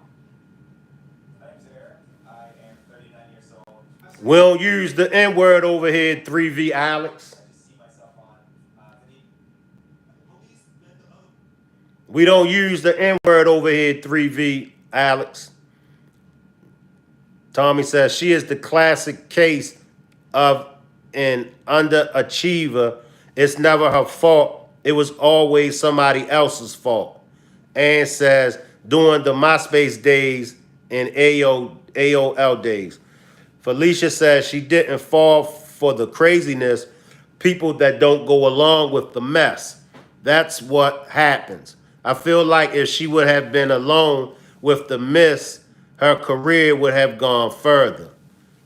My name's Eric. I am 39 years old. We don't use the N-word over here, 3V Alex. I just see myself on We don't use the N-word over here, 3V Alex. Tommy says she is the classic case of an underachiever. It's never her fault. It was always somebody else's fault. And says during the MySpace days and AOL days. Felicia says she didn't fall for the craziness. People that don't go along with the mess. That's what happens. I feel like if she would have been alone with the mess, her career would have gone further.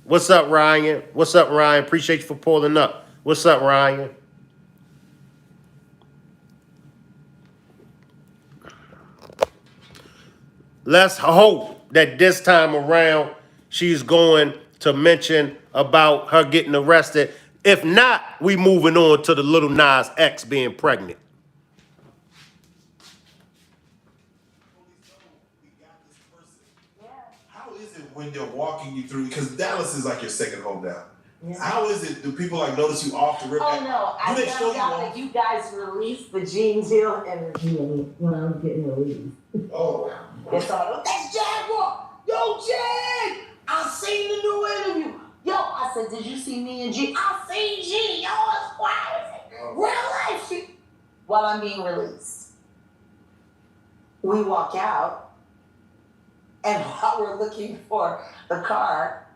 What's up, Ryan? What's up, Ryan? Appreciate you for pulling up. What's up, Ryan? Let's hope that this time around she's going to mention about her getting arrested. If not, we moving on to the little Nas X being pregnant. How is it when they're walking you through? Because Dallas is like your second home now. Yeah. How is it? Do people like notice you off the rip? Oh no, I Do they show found you out off? that you guys released the Gene Deal and when I was getting released. Oh, It's all, that's Jaguar! Yo, Jag! I seen the new interview. Yo, I said, did you see me and G? I seen G. Yo, it's wild. Real life shit. While I'm being released. We walk out, and while we're looking for the car,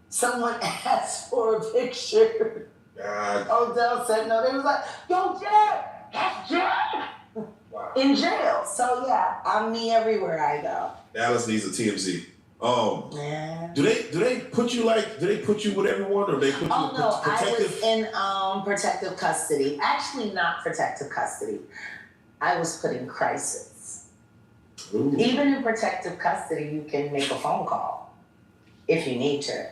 someone asked for a picture. God. Odell said no. They was like, yo, Jag! That's Jag! Wow. In jail. So yeah, I'm me everywhere I go. Dallas needs a TMZ. Yeah. Do they put you with everyone, or they put you Oh in no, I protective? was in protective custody. Actually, not protective custody. I was put in crisis. Ooh. Even in protective custody, you can make a phone call if you need to.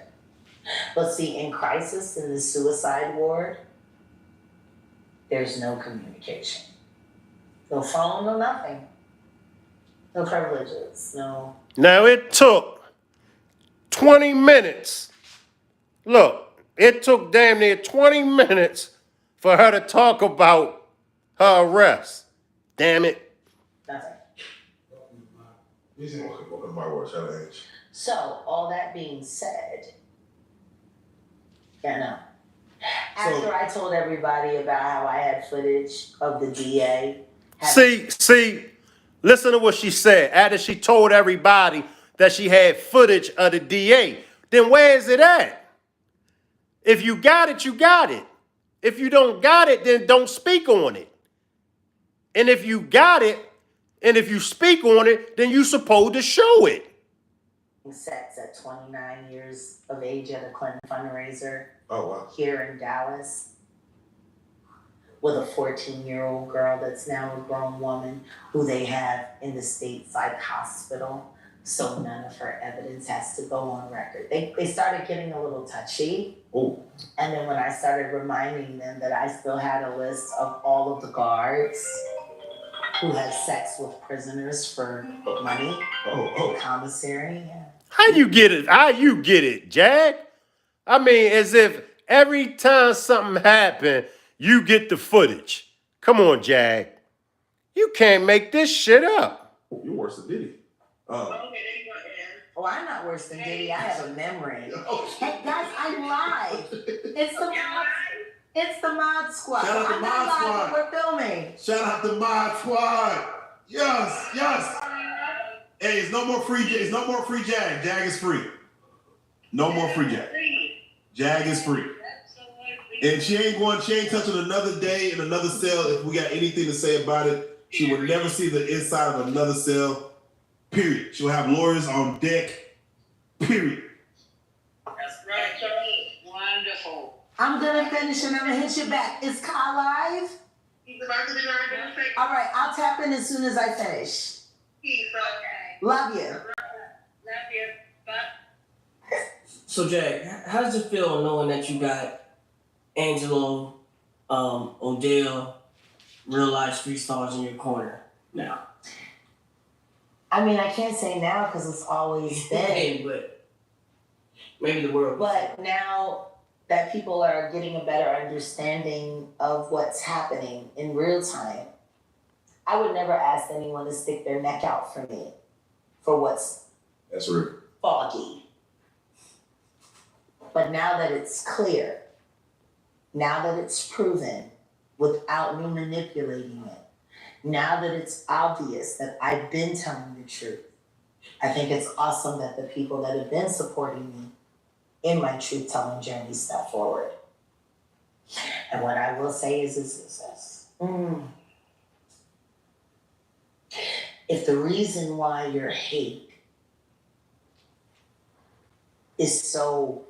But see, in crisis, in the suicide ward, there's no communication. No phone, no nothing. No privileges, no. Now it took 20 minutes. Look, it took damn near 20 minutes for her to talk about her arrest. Damn it. Nothing. Welcome to my world, shout out H. So, all that being said, yeah, no. After I told everybody about how I had footage of the DA. See, listen to what she said. After she told everybody that she had footage of the DA, then where is it at? If you got it, you got it. If you don't got it, then don't speak on it. And if you got it, and if you speak on it, then you're supposed to show it. Sex at 29 years of age at a Clinton fundraiser. Oh wow. Here in Dallas. With a 14-year-old girl that's now a grown woman who they have in the state psych hospital. So none of her evidence has to go on record. They started getting a little touchy. Oh. And then when I started reminding them that I still had a list of all of the guards who has sex with prisoners for money. Oh. Commissary. Yeah. How you get it? How you get it, Jag? I mean, as if every time something happened, you get the footage. Come on, Jag. You can't make this shit up. Oh, you're worse than Diddy. Oh, I'm not worse than Diddy. I have a memory. Oh, Hey guys, I'm live. It's the mod squad. Shout out to I'm Mod not live, Squad. but we're filming. Shout out to Mod Squad. Yes. Hey, it's no more free. It's no more free Jag. Jag is free. No more free Jag. Jag is free. And she ain't touching another day in another cell. If we got anything to say about it, she will never see the inside of another cell. Period. She'll have lawyers on deck. Period. That's right. Wonderful. I'm gonna finish and I'm gonna hit you back. Is Kyle live? He's about to be live. All right, I'll tap in as soon as I finish. He's okay. Love you. Love you. Bye. So, Jag, how does it feel knowing that you got Angelo, Odell, real life street stars in your corner now? I mean, I can't say now because it's always been. Hey, but maybe the world. But now that people are getting a better understanding of what's happening in real time, I would never ask anyone to stick their neck out for me for what's That's right. foggy. But now that it's clear, now that it's proven without me manipulating it, now that it's obvious that I've been telling the truth, I think it's awesome that the people that have been supporting me in my truth-telling journey step forward. And what I will say is this. If the reason why your hate is so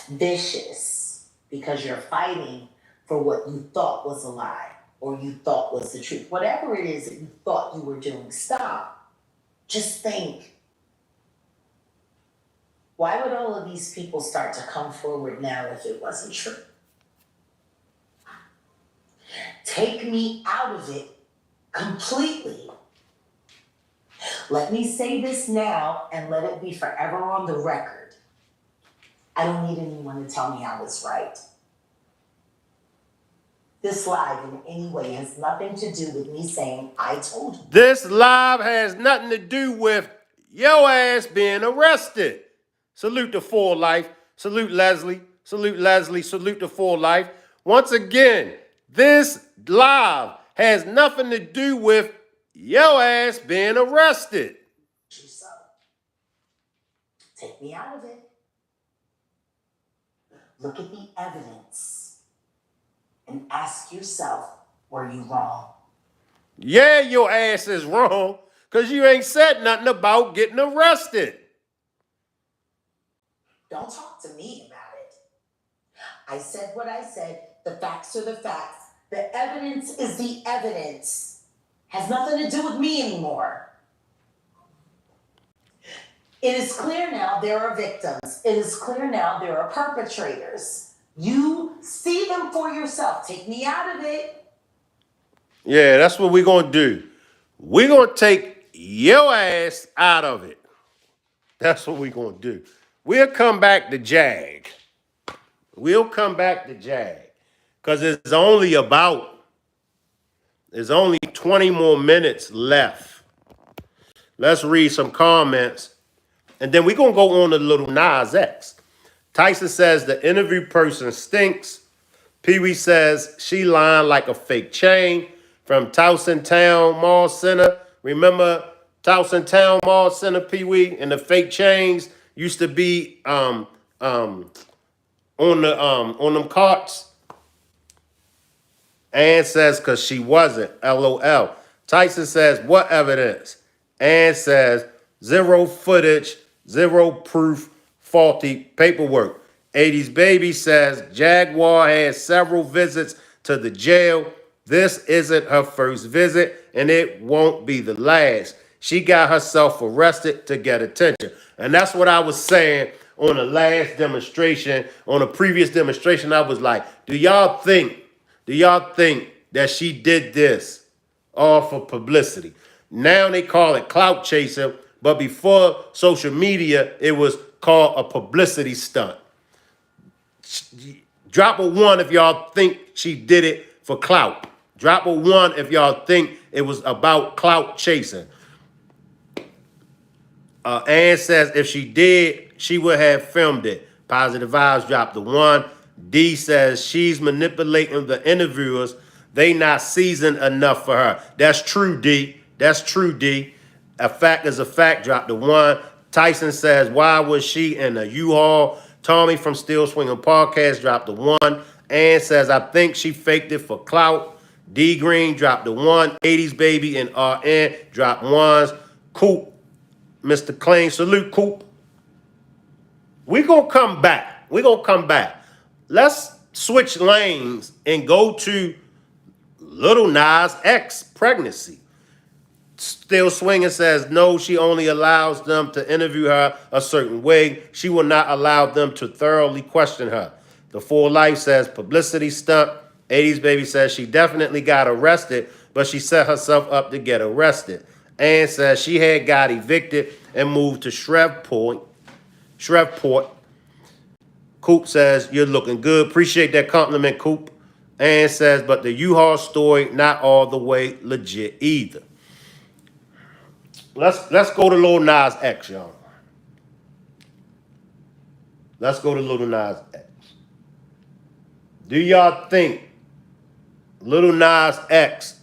vicious because you're fighting for what you thought was a lie or you thought was the truth, whatever it is that you thought you were doing, stop. Just think. Why would all of these people start to come forward now if it wasn't true? Take me out of it completely. Let me say this now and let it be forever on the record. I don't need anyone to tell me I was right. This live in any way has nothing to do with me saying I told you. This live has nothing to do with your ass being arrested. Salute to Full Life. Salute Leslie. Salute Leslie. Salute to Full Life. Once again, this live has nothing to do with your ass being arrested. So, take me out of it. Look at the evidence and ask yourself, were you wrong? Yeah, your ass is wrong because you ain't said nothing about getting arrested. Don't talk to me about it. I said what I said. The facts are the facts. The evidence is the evidence. Has nothing to do with me anymore. It is clear now there are victims. It is clear now there are perpetrators. You see them for yourself. Take me out of it. Yeah, that's what we're going to do. We're going to take your ass out of it. That's what we're going to do. We'll come back to Jag. We'll come back to Jag. Because it's only 20 more minutes left. Let's read some comments. And then we're going to go on to little Nas X. Tyson says the interview person stinks. Pee-wee says she lying like a fake chain from Towson Town Mall Center. Remember Towson Town Mall Center, Pee-wee, and the fake chains used to be on them carts. Ann says because she wasn't. LOL. Tyson says what evidence? Ann says zero footage, zero proof, faulty paperwork. 80s Baby says Jaguar had several visits to the jail. This isn't her first visit, and it won't be the last. She got herself arrested to get attention. And that's what I was saying on the last demonstration. On a previous demonstration, I was like, do y'all think that she did this all for publicity. Now they call it clout chasing, but before social media, it was called a publicity stunt. Drop a one if y'all think she did it for clout. Drop a one if y'all think it was about clout chasing. Ann says if she did, she would have filmed it. Positive vibes dropped the one. D says she's manipulating the interviewers. They not seasoned enough for her. That's true, D. That's true, D. A fact is a fact. Dropped the one. Tyson says, why was she in a U-Haul? Tommy from Still Swinging Podcast dropped the one. Ann says, I think she faked it for clout. D Green dropped the one. 80s Baby and RN dropped ones. Coop, Mr. Clean, salute, Coop. We gonna come back. We gonna come back. Let's switch lanes and go to Little Nas X pregnancy. Still Swinging says, no, she only allows them to interview her a certain way. She will not allow them to thoroughly question her. The Full Life says, publicity stunt. 80s Baby says, she definitely got arrested, but she set herself up to get arrested. Ann says she had got evicted and moved to Shreveport. Coop says, you're looking good. Appreciate that compliment, Coop. Ann says, but the U-Haul story, not all the way legit either. Let's go to Lil Nas X, y'all. Let's go to Lil Nas X. Do y'all think Lil Nas X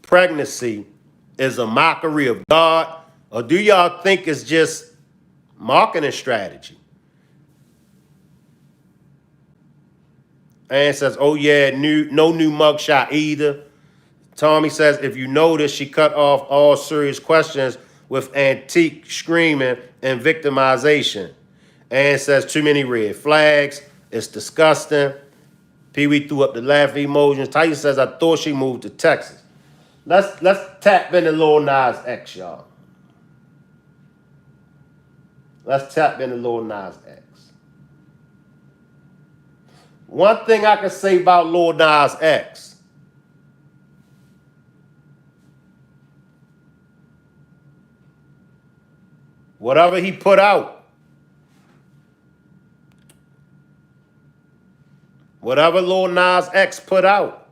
pregnancy is a mockery of God, or do y'all think it's just marketing strategy? Ann says, oh yeah, no new mugshot either. Tommy says, if you notice, she cut off all serious questions with antique screaming and victimization. Ann says, too many red flags. It's disgusting. Pee-wee threw up the laugh emojis. Tyson says, I thought she moved to Texas. Let's tap into Lil Nas X, y'all. Let's tap into Lil Nas X. One thing I can say about Lil Nas X, whatever he put out, whatever Lil Nas X put out,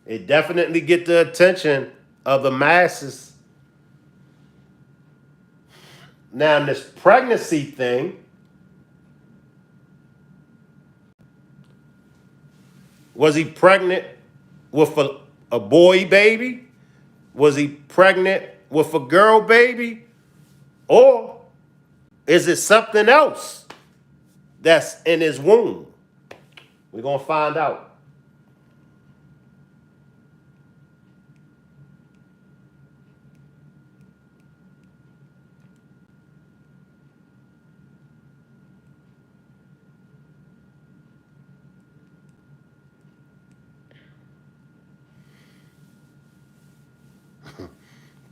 it definitely get the attention of the masses. Now, this pregnancy thing, was he pregnant with a boy baby? Was he pregnant with a girl baby? Or is it something else that's in his womb? We're going to find out.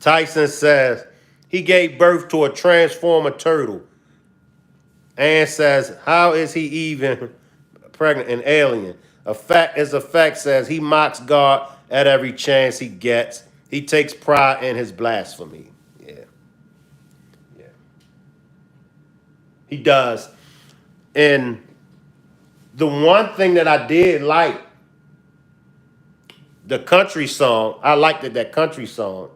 Tyson says he gave birth to a transformer turtle. Ann says, how is he even pregnant? An alien. A fact is a fact, says he mocks God at every chance he gets. He takes pride in his blasphemy. Yeah. Yeah. He does. And the one thing that I did like, the country song, I liked it, that country song.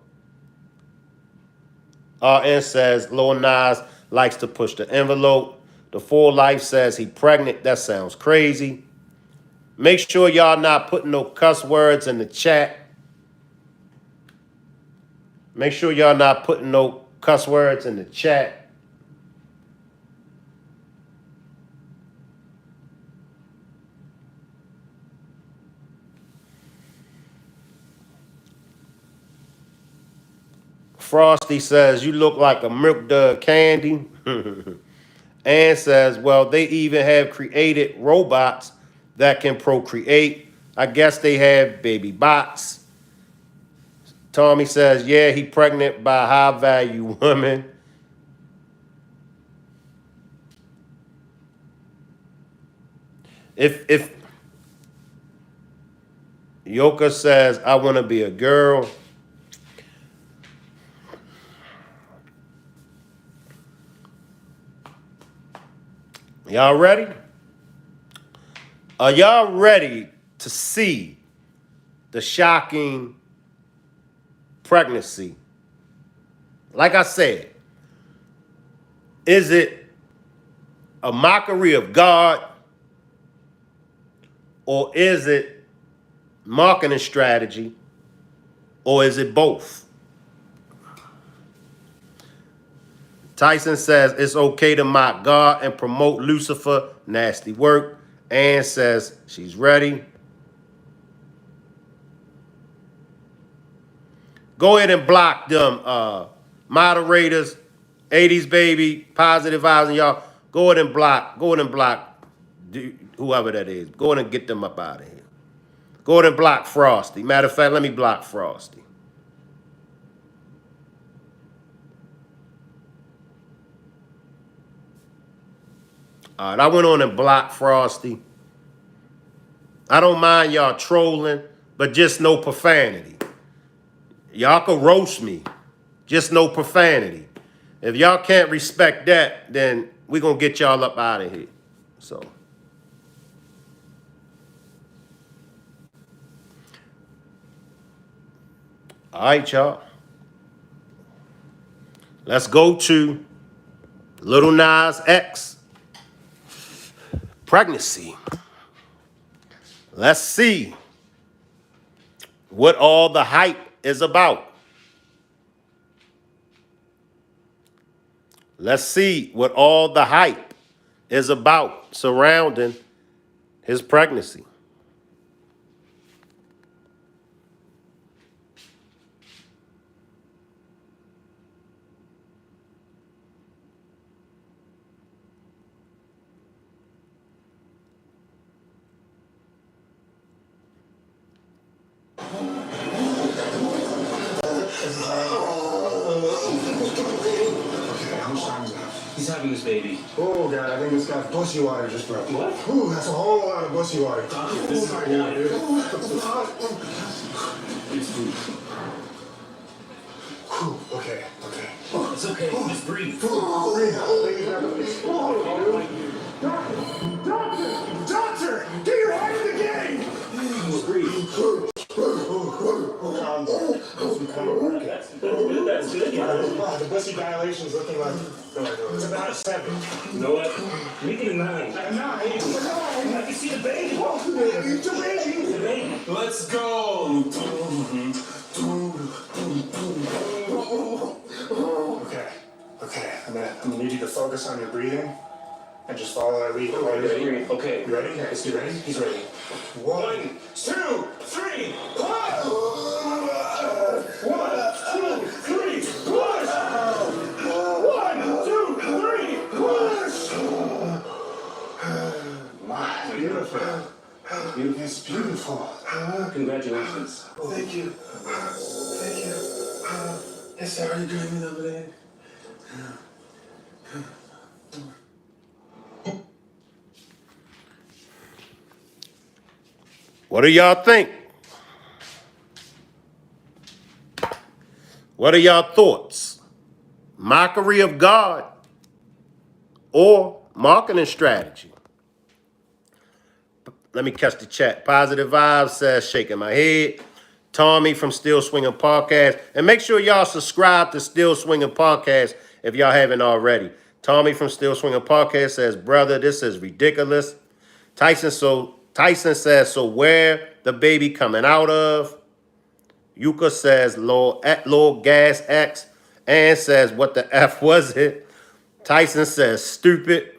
RN says Lil Nas likes to push the envelope. The Full Life says he pregnant. That sounds crazy. Make sure y'all not putting no cuss words in the chat. Make sure y'all not putting no cuss words in the chat. Frosty says, you look like a Milk Dud candy. Ann says, well, they even have created robots that can procreate. I guess they have baby bots. Tommy says, yeah, he pregnant by a high-value woman. If Yoka says, I want to be a girl. Y'all ready? Are y'all ready to see the shocking pregnancy? Like I said, is it a mockery of God, or is it marketing strategy, or is it both? Tyson says it's okay to mock God and promote Lucifer. Nasty work. Ann says she's ready. Go ahead and block them moderators, 80s baby, positive vibes, and y'all. Go ahead and block. Go ahead and block whoever that is. Go ahead and get them up out of here. Go ahead and block Frosty. Matter of fact, let me block Frosty. All right, I went on and blocked Frosty. I don't mind y'all trolling, but just no profanity. Y'all can roast me, just no profanity. If y'all can't respect that, then we're going to get y'all up out of here. So. All right, y'all. Let's go to Little Nas X. Pregnancy. Let's see what all the hype is about. Let's see what all the hype is about surrounding his pregnancy. He's having this baby. Oh, God, I think this guy's bushy water just broke. What? Ooh, that's a whole lot of bushy water. This is my boy. God, dude. It's food. Whew, okay. It's okay. Just breathe. Doctor, get your head in the game! Just breathe. Calm down. That's good. Wow, the bushy dilation's looking like it's about a 7. You know what? Make it a 9. A 9? I can see the baby. It's a baby. The baby. Let's go. Okay. I'm gonna need you to focus on your breathing and just follow that lead. Ready? Okay. You ready? Yes, you ready? He's ready. 1, 2, 3, push! 1, 2, 3, push! 1, 2, 3, push! Beautiful. It's beautiful. Congratulations. Thank you. Yes, sir. Are you doing it over there? What do y'all think? What are y'all thoughts? Mockery of God or marketing strategy? Let me catch the chat. Positive Vibes says, shaking my head. Tommy from Still Swinging Podcast. And make sure y'all subscribe to Still Swinging Podcast if y'all haven't already. Tommy from Still Swinging Podcast says, brother, this is ridiculous. Tyson says, so where the baby coming out of? Yuka says, Lord Gas X. And says, what the F was it? Tyson says, stupid.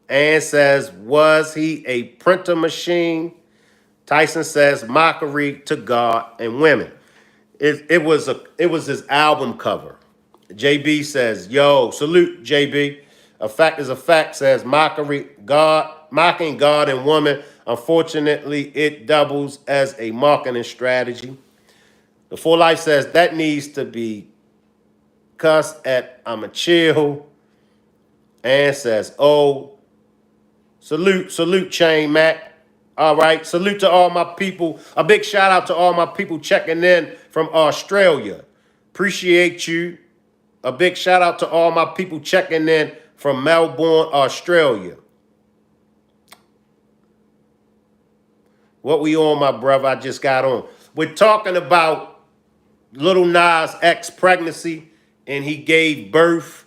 And says, was he a printer machine? Tyson says, mockery to God and women. It was his album cover. JB says, yo, salute JB. A fact is a fact, says mocking God and woman. Unfortunately, it doubles as a marketing strategy. The Full Life says that needs to be cussed at. I'm a chill. And says, oh, salute Chain Mac. All right. Salute to all my people. A big shout out to all my people checking in from Australia. Appreciate you. A big shout out to all my people checking in from Melbourne, Australia. What we on, my brother? I just got on. We're talking about little Nas X pregnancy, and he gave birth.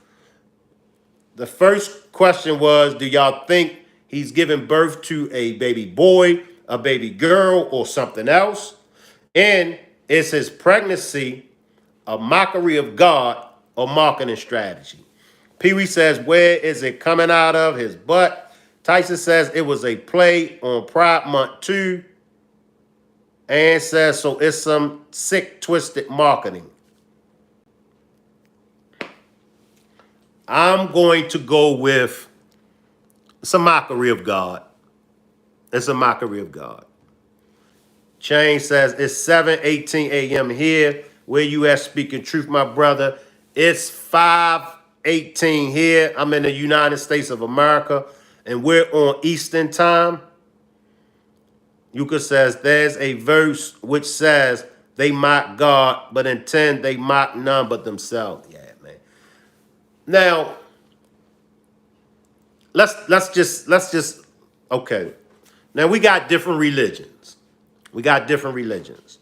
The first question was, do y'all think he's giving birth to a baby boy, a baby girl, or something else? And is his pregnancy a mockery of God or marketing strategy? Pee Wee says, where is it coming out of? His butt. Tyson says it was a play on Pride Month 2. And says, so it's some sick, twisted marketing. I'm going to go with, it's a mockery of God. It's a mockery of God. Chain says, it's 7:18 a.m. here. Where you at, speaking truth, my brother? It's 5:18 here. I'm in the United States of America, and we're on Eastern time. Yuka says, there's a verse which says, they mock God, but in 10, they mock none but themselves. Yeah, man. Now, let's just, okay. Now, we got different religions. We got different religions.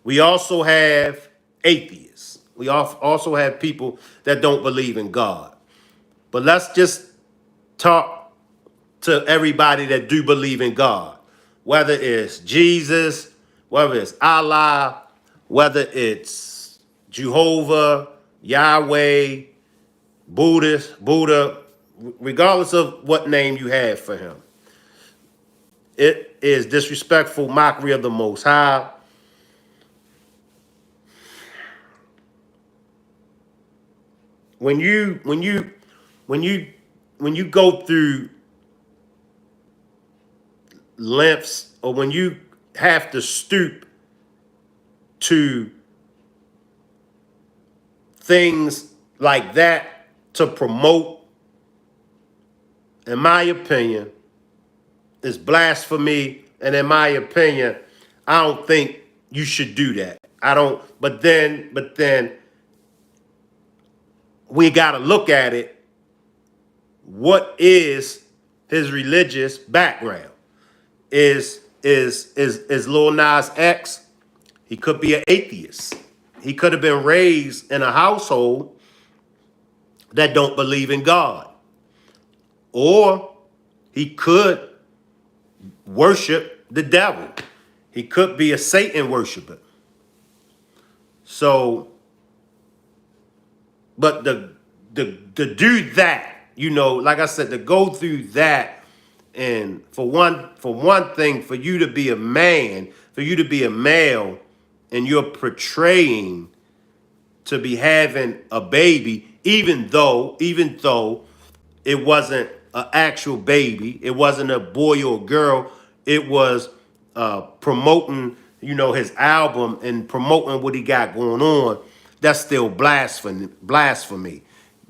We also have atheists. We also have people that don't believe in God. But let's just talk to everybody that do believe in God. Whether it's Jesus, whether it's Allah, whether it's Jehovah, Yahweh, Buddha, regardless of what name you have for him. It is disrespectful mockery of the Most High. When you go through lengths, or when you have to stoop to things like that to promote, in my opinion, is blasphemy. And in my opinion, I don't think you should do that. I don't, but then we got to look at it. What is his religious background? Is Lil Nas X? He could be an atheist. He could have been raised in a household that don't believe in God. Or he could worship the devil. He could be a Satan worshiper. So, but to do that, you know, like I said, to go through that, and for one thing, for you to be a man, for you to be a male, and you're portraying to be having a baby, even though it wasn't an actual baby, it wasn't a boy or a girl, it was promoting, you know, his album and promoting what he got going on. That's still blasphemy.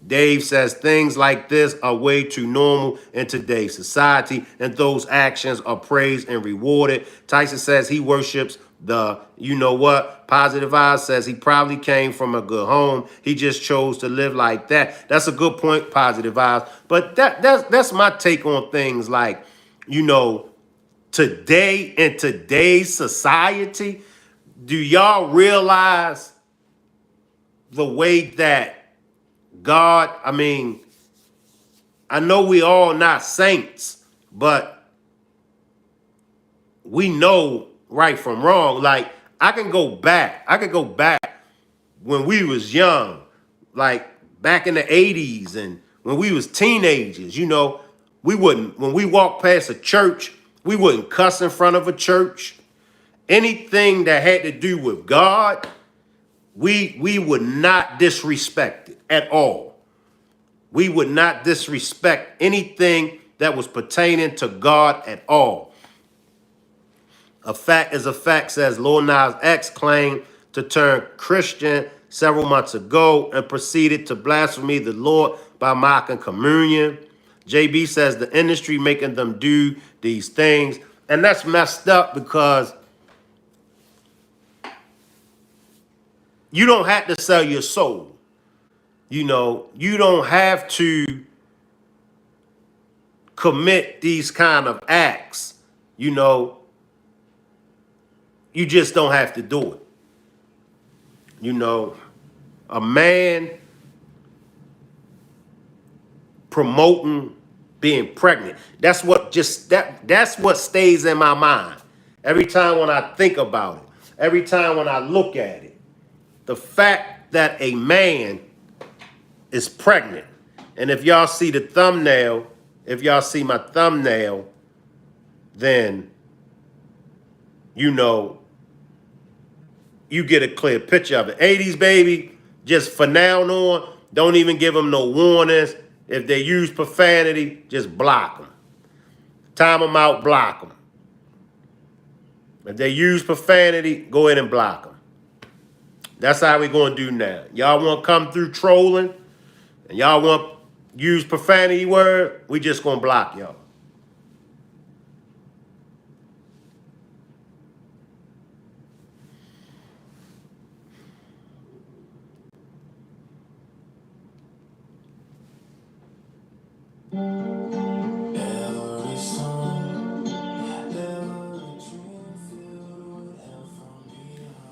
Dave says things like this are way too normal in today's society, and those actions are praised and rewarded. Tyson says he worships the, you know what? Positive Eyes says he probably came from a good home. He just chose to live like that. That's a good point, Positive Eyes. But that's my take on things like, you know, today, in today's society, do y'all realize the way that God, I mean, I know we all not saints, but we know right from wrong. Like, I can go back when we was young, like back in the 80s and when we was teenagers, you know, when we walked past a church, we wouldn't cuss in front of a church. Anything that had to do with God, we would not disrespect it at all. We would not disrespect anything that was pertaining to God at all. A fact is a fact, says Lil Nas X claimed to turn Christian several months ago and proceeded to blaspheme the Lord by mocking communion. JB says the industry making them do these things. And that's messed up because you don't have to sell your soul. You know, you don't have to commit these kind of acts. You know, you just don't have to do it. You know, a man promoting being pregnant. That's what that's what stays in my mind. Every time when I think about it, every time when I look at it, the fact that a man is pregnant. And if y'all see the thumbnail, if y'all see my thumbnail, then you know you get a clear picture of it. 80s baby, just for now on, don't even give them no warnings. If they use profanity, just block them. Time them out, block them. If they use profanity, go ahead and block them. That's how we're going to do now. Y'all want to come through trolling and y'all want to use profanity word, we just going to block y'all.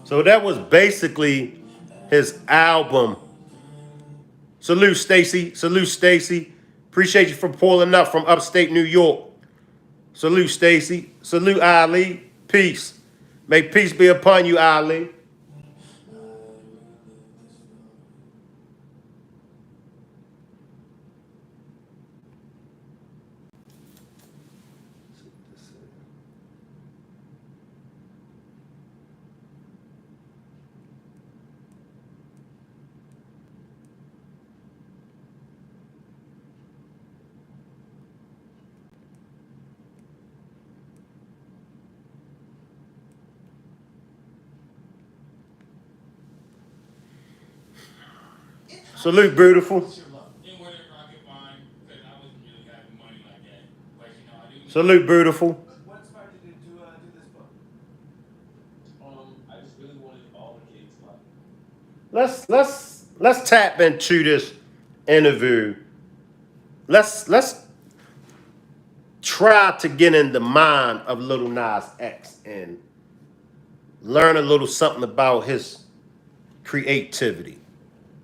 So that was basically his album. Salute, Stacy. Salute, Stacy. Appreciate you for pulling up from upstate New York. Salute, Stacy. Salute, Ali. Peace. May peace be upon you, Ali. Salute, beautiful. Salute, beautiful. What inspired you to do this book? I just really wanted all the kids' life. Let's tap into this interview. Let's try to get in the mind of little Nas X and learn a little something about his creativity.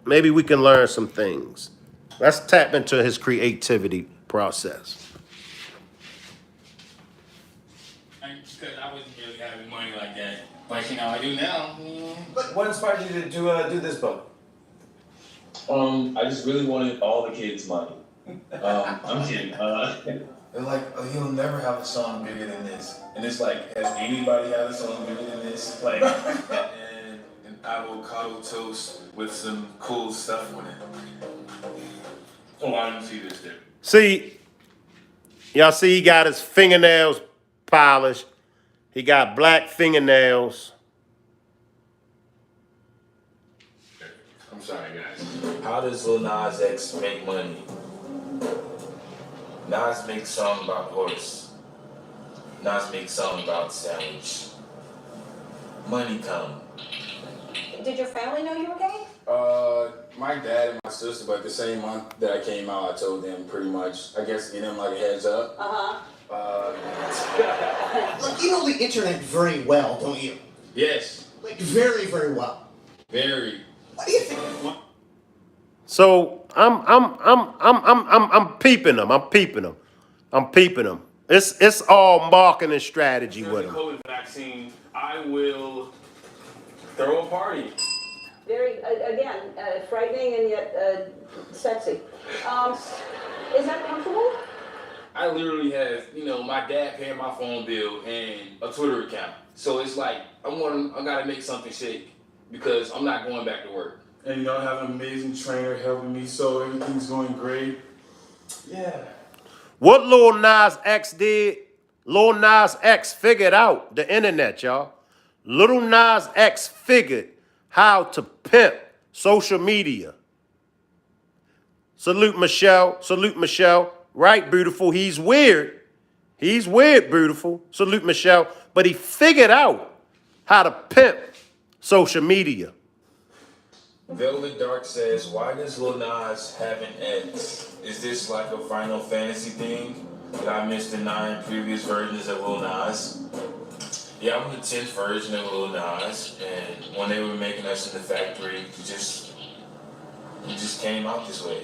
Maybe we can learn some things. Let's tap into his creativity process. Because I wasn't really having money like that. But you know, I do now. What inspired you to do this book? I just really wanted all the kids' money. I'm kidding. They're like, oh, you'll never have a song bigger than this. And it's like, has anybody had a song bigger than this? Like, and an avocado toast with some cool stuff on it. Oh, I didn't see this there. See, y'all see he got his fingernails polished. He got black fingernails. I'm sorry, guys. How does Lil Nas X make money? Nas makes song about horse. Nas makes song about sandwich. Money come. Did your family know you were gay? My dad and my sister, but the same month that I came out, I told them pretty much, I guess, to give them like a heads up. Look, you know the internet very well, don't you? Yes. Like very, very well. Very. What do you think? So I'm peeping them. I'm peeping them. It's all marketing strategy with The them. COVID vaccine, I will throw a party. Very, again, frightening and yet sexy. Is that comfortable? I literally have, my dad paying my phone bill and a Twitter account. So it's like, I gotta make something shake because I'm not going back to work. And I have an amazing trainer helping me, so everything's going great. Yeah. What Lil Nas X did, Lil Nas X figured out the internet, y'all. Little Nas X figured how to pimp social media. Salute Michelle. Salute Michelle. Right, beautiful. He's weird. He's weird, beautiful. Salute Michelle. But he figured out how to pimp social media. Velvet Dark says, why does Lil Nas have an X? Is this like a Final Fantasy thing? Did I miss the 9 previous versions of Lil Nas? Yeah, I'm the 10th version of Lil Nas, and when they were making us in the factory, it just came out this way.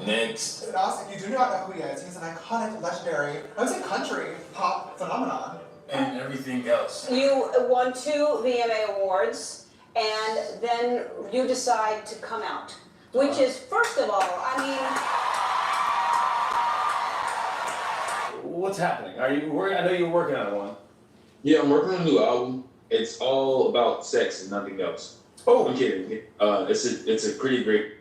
Next. Nas, if you do not know who he is, he's an iconic, legendary, I would say country pop phenomenon. And everything else. You won 2 VMA awards, and then you decide to come out, which is, first of all, I mean... What's happening? Are you working? I know you're working on one. Yeah, I'm working on a new album. It's all about sex and nothing else. Oh, I'm kidding. It's a pretty great.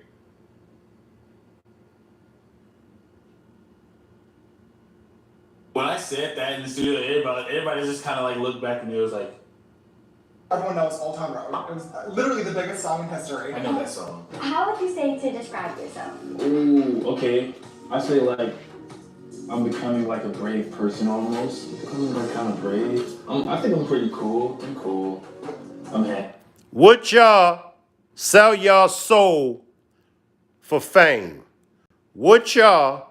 When I said that in the studio, everybody just kind of like looked back at me. It was like, everyone knows Old Town Road. It was literally the biggest song in history. I know that song. How would you say to describe yourself? Ooh, okay. I say like I'm becoming like a brave person almost. Becoming like kind of brave. I think I'm pretty cool. I'm cool. I'm happy. Would y'all sell y'all soul for fame? Would y'all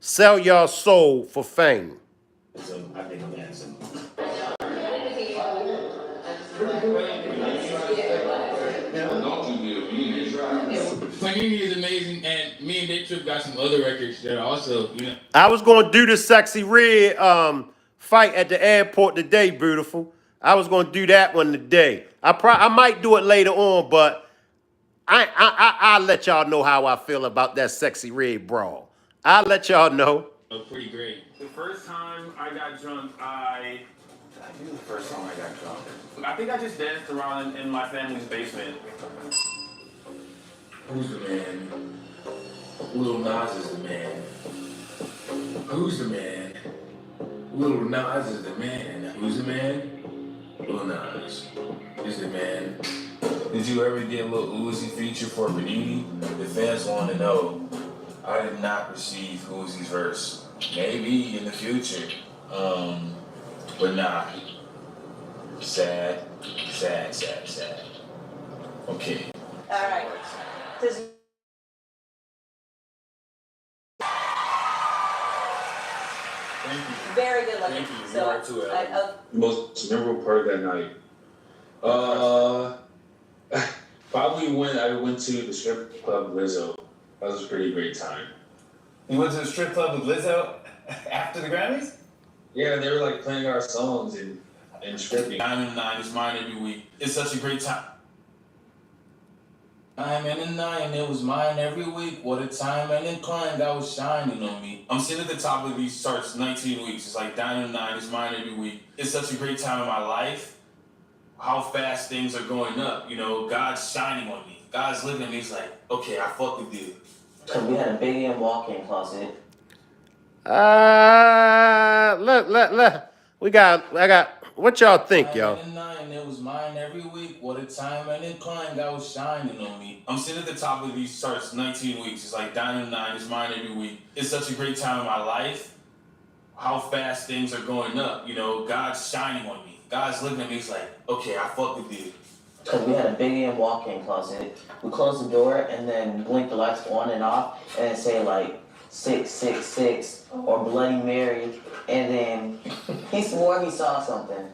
sell y'all soul for fame? I think I'm handsome. Panini is amazing, and me and Day Trip got some other records that are also, you know. I was going to do the Sexy Red fight at the airport today, beautiful. I was going to do that one today. I might do it later on, but I'll let y'all know how I feel about that Sexy Red brawl. I'll let y'all know. Oh, pretty great. The first time I got drunk, I think the first time I got drunk. I think I just danced around in my family's basement. Who's the man? Lil Nas is the man. Who's the man? Lil Nas is the man. Who's the man? Lil Nas is the man. Did you ever get Lil Uzi feature for Panini? The fans want to know. I did not receive Uzi's verse. Maybe in the future. But nah. Sad. Okay. all right. Does Thank you. very good looking. Thank you. So, You are too, the most memorable part of that night. Probably when I went to the strip club with Lizzo. That was a pretty great time. You went to the strip club with Lizzo after the Grammys? Yeah, they were like playing our songs and stripping. 9 and 9 is mine every week. It's such a great time. 9 and 9, it was mine every week. What a time and incline that was shining on me. I'm sitting at the top of these charts 19 weeks. It's like 9 and 9 is mine every week. It's such a great time in my life. How fast things are going up. You know, God's shining on me. God's living in me. He's like, okay, I fuck with you. Cause we had a big walk-in closet. I got, what y'all think, y'all? 9 and 9, it was mine every week. What a time and incline that was shining on me. I'm sitting at the top of these charts 19 weeks. It's like 9 and 9 is mine every week. It's such a great time in my life. How fast things are going up. You know, God's shining on me. God's looking at me. He's like, okay, I fuck with you. Cause we had a big walk-in closet. We closed the door and then blinked the lights on and off and then say like 666 or Bloody Mary, and then he swore he saw something.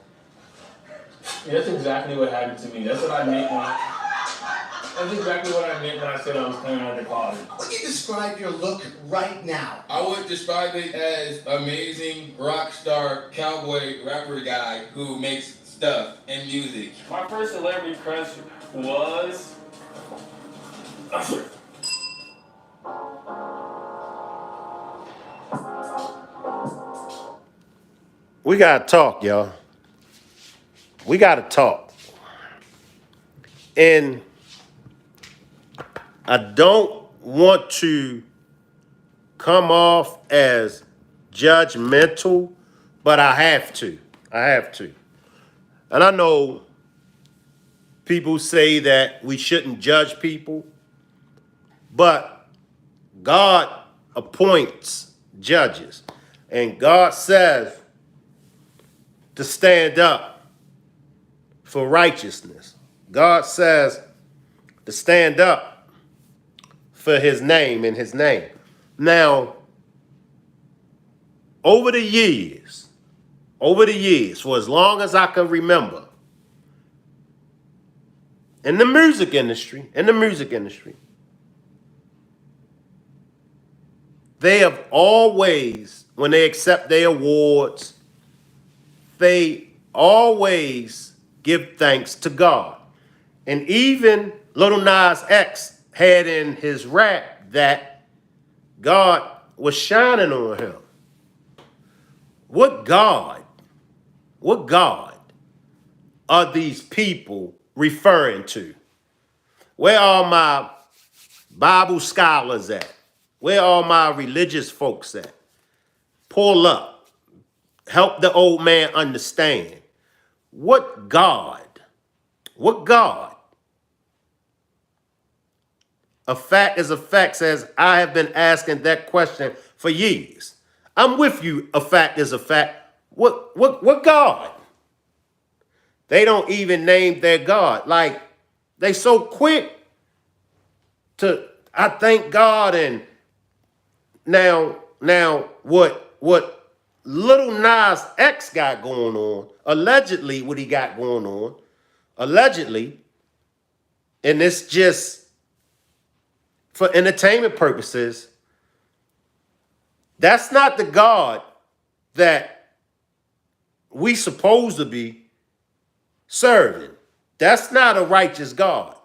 Yeah, that's exactly what happened to me. That's what I meant that's exactly what I meant when I said I was coming out of the closet. Would you describe your look right now? I would describe it as amazing rock star, cowboy, rapper guy who makes stuff and music. My first celebrity crush was Usher. We gotta talk, y'all. We gotta talk. And I don't want to come off as judgmental, but I have to. And I know people say that we shouldn't judge people, but God appoints judges. And God says to stand up for righteousness. God says to stand up for his name and his name. Now, over the years, for as long as I can remember, in the music industry, they have always, when they accept their awards, they always give thanks to God. And even little Nas X had in his rap that God was shining on him. What God are these people referring to? Where are my Bible scholars at? Where are my religious folks at? Pull up. Help the old man understand. What God? A fact is a fact says, I have been asking that question for years. I'm with you, a fact is a fact. What God? They don't even name their God. Like, they so quick to, I thank God, and now what little Nas X got going on, allegedly what he got going on, allegedly, and it's just for entertainment purposes, that's not the God that we supposed to be serving. That's not a righteous God.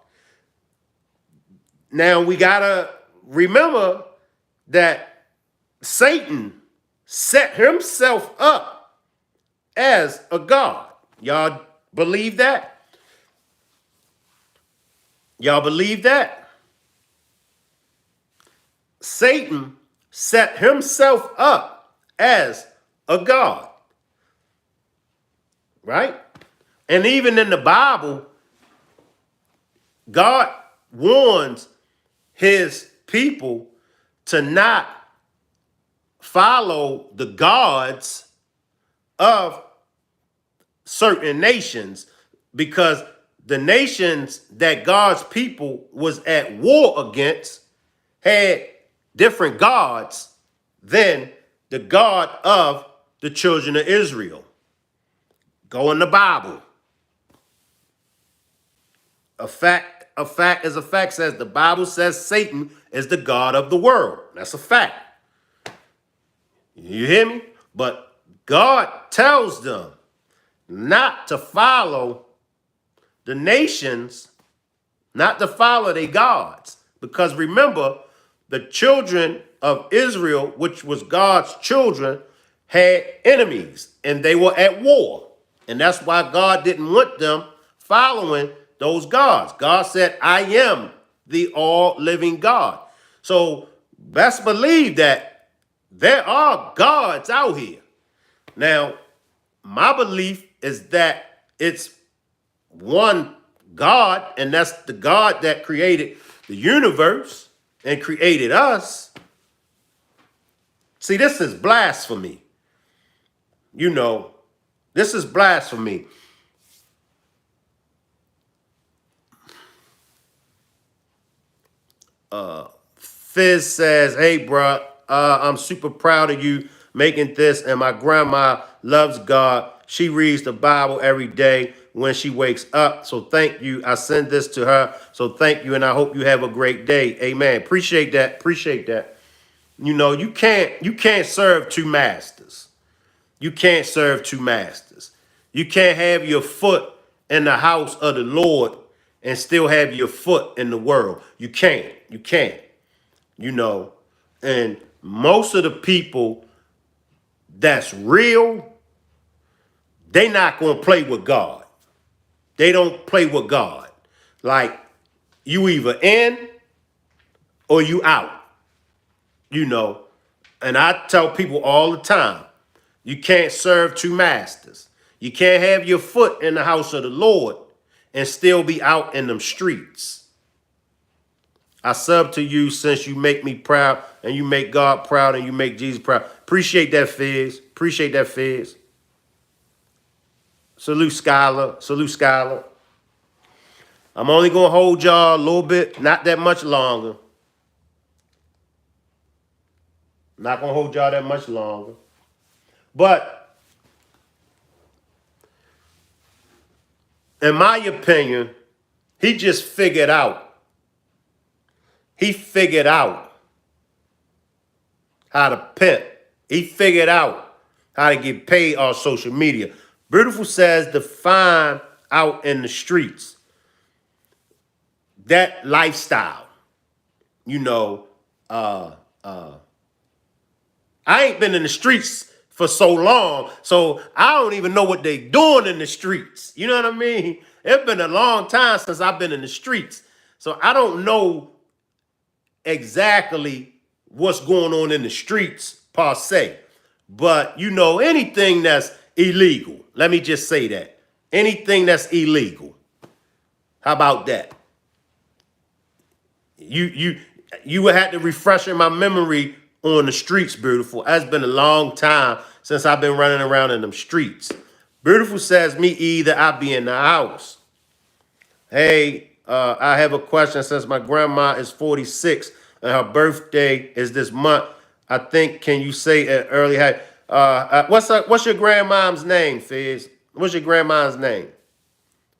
Now we gotta remember that Satan set himself up as a God. Y'all believe that? Y'all believe that? Satan set himself up as a God. Right? And even in the Bible, God warns his people to not follow the gods of certain nations, because the nations that God's people was at war against had different gods than the God of the children of Israel. Go in the Bible. A fact is a fact says the Bible says Satan is the God of the world. That's a fact. You hear me? But God tells them not to follow the nations, not to follow their gods. Because remember, the children of Israel, which was God's children, had enemies and they were at war. And that's why God didn't want them following those gods. God said, I am the all-living God. So best believe that there are gods out here. Now, my belief is that it's one God, and that's the God that created the universe and created us. See, this is blasphemy. You know, this is blasphemy. Fizz says, hey, bruh, I'm super proud of you making this, and my grandma loves God. She reads the Bible every day when she wakes up. So thank you. I send this to her. So thank you, and I hope you have a great day. Amen. Appreciate that. Appreciate that. You know, you can't serve two masters. You can't serve two masters. You can't have your foot in the house of the Lord and still have your foot in the world. You can't. You can't. You know, and most of the people that's real, they not going to play with God. They don't play with God. Like, you either in or you out. You know, and I tell people all the time, you can't serve two masters. You can't have your foot in the house of the Lord and still be out in them streets. I sub to you since you make me proud and you make God proud and you make Jesus proud. Appreciate that, Fizz. Appreciate that, Fizz. Salute, Skylar. Salute, Skylar. I'm only going to hold y'all a little bit, not that much longer. Not going to hold y'all that much longer. But in my opinion, he just figured out. He figured out how to pimp. He figured out how to get paid on social media. Beautiful says to find out in the streets. That lifestyle, you know, I ain't been in the streets for so long, so I don't even know what they doing in the streets. You know what I mean? It's been a long time since I've been in the streets, so I don't know exactly what's going on in the streets per se. But, you know, anything that's illegal, let me just say that. Anything that's illegal. How about that? You would have to refresh my memory on the streets, Beautiful. It's been a long time since I've been running around in them streets. Beautiful says, me either. I be in the house. Hey, I have a question. Since my grandma is 46 and her birthday is this month, I think, can you say it early? What's your grandma's name, Fizz? What's your grandma's name?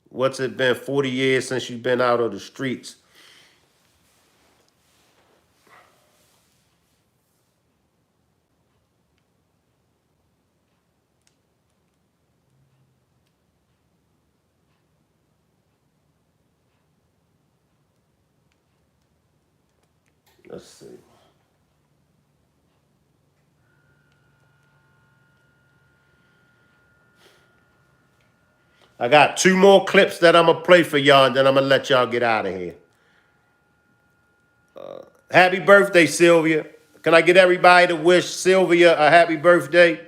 What's it been 40 years since you've been out of the streets? Let's see. I got 2 more clips that I'm going to play for y'all, and then I'm going to let y'all get out of here. Happy birthday, Sylvia. Can I get everybody to wish Sylvia a happy birthday?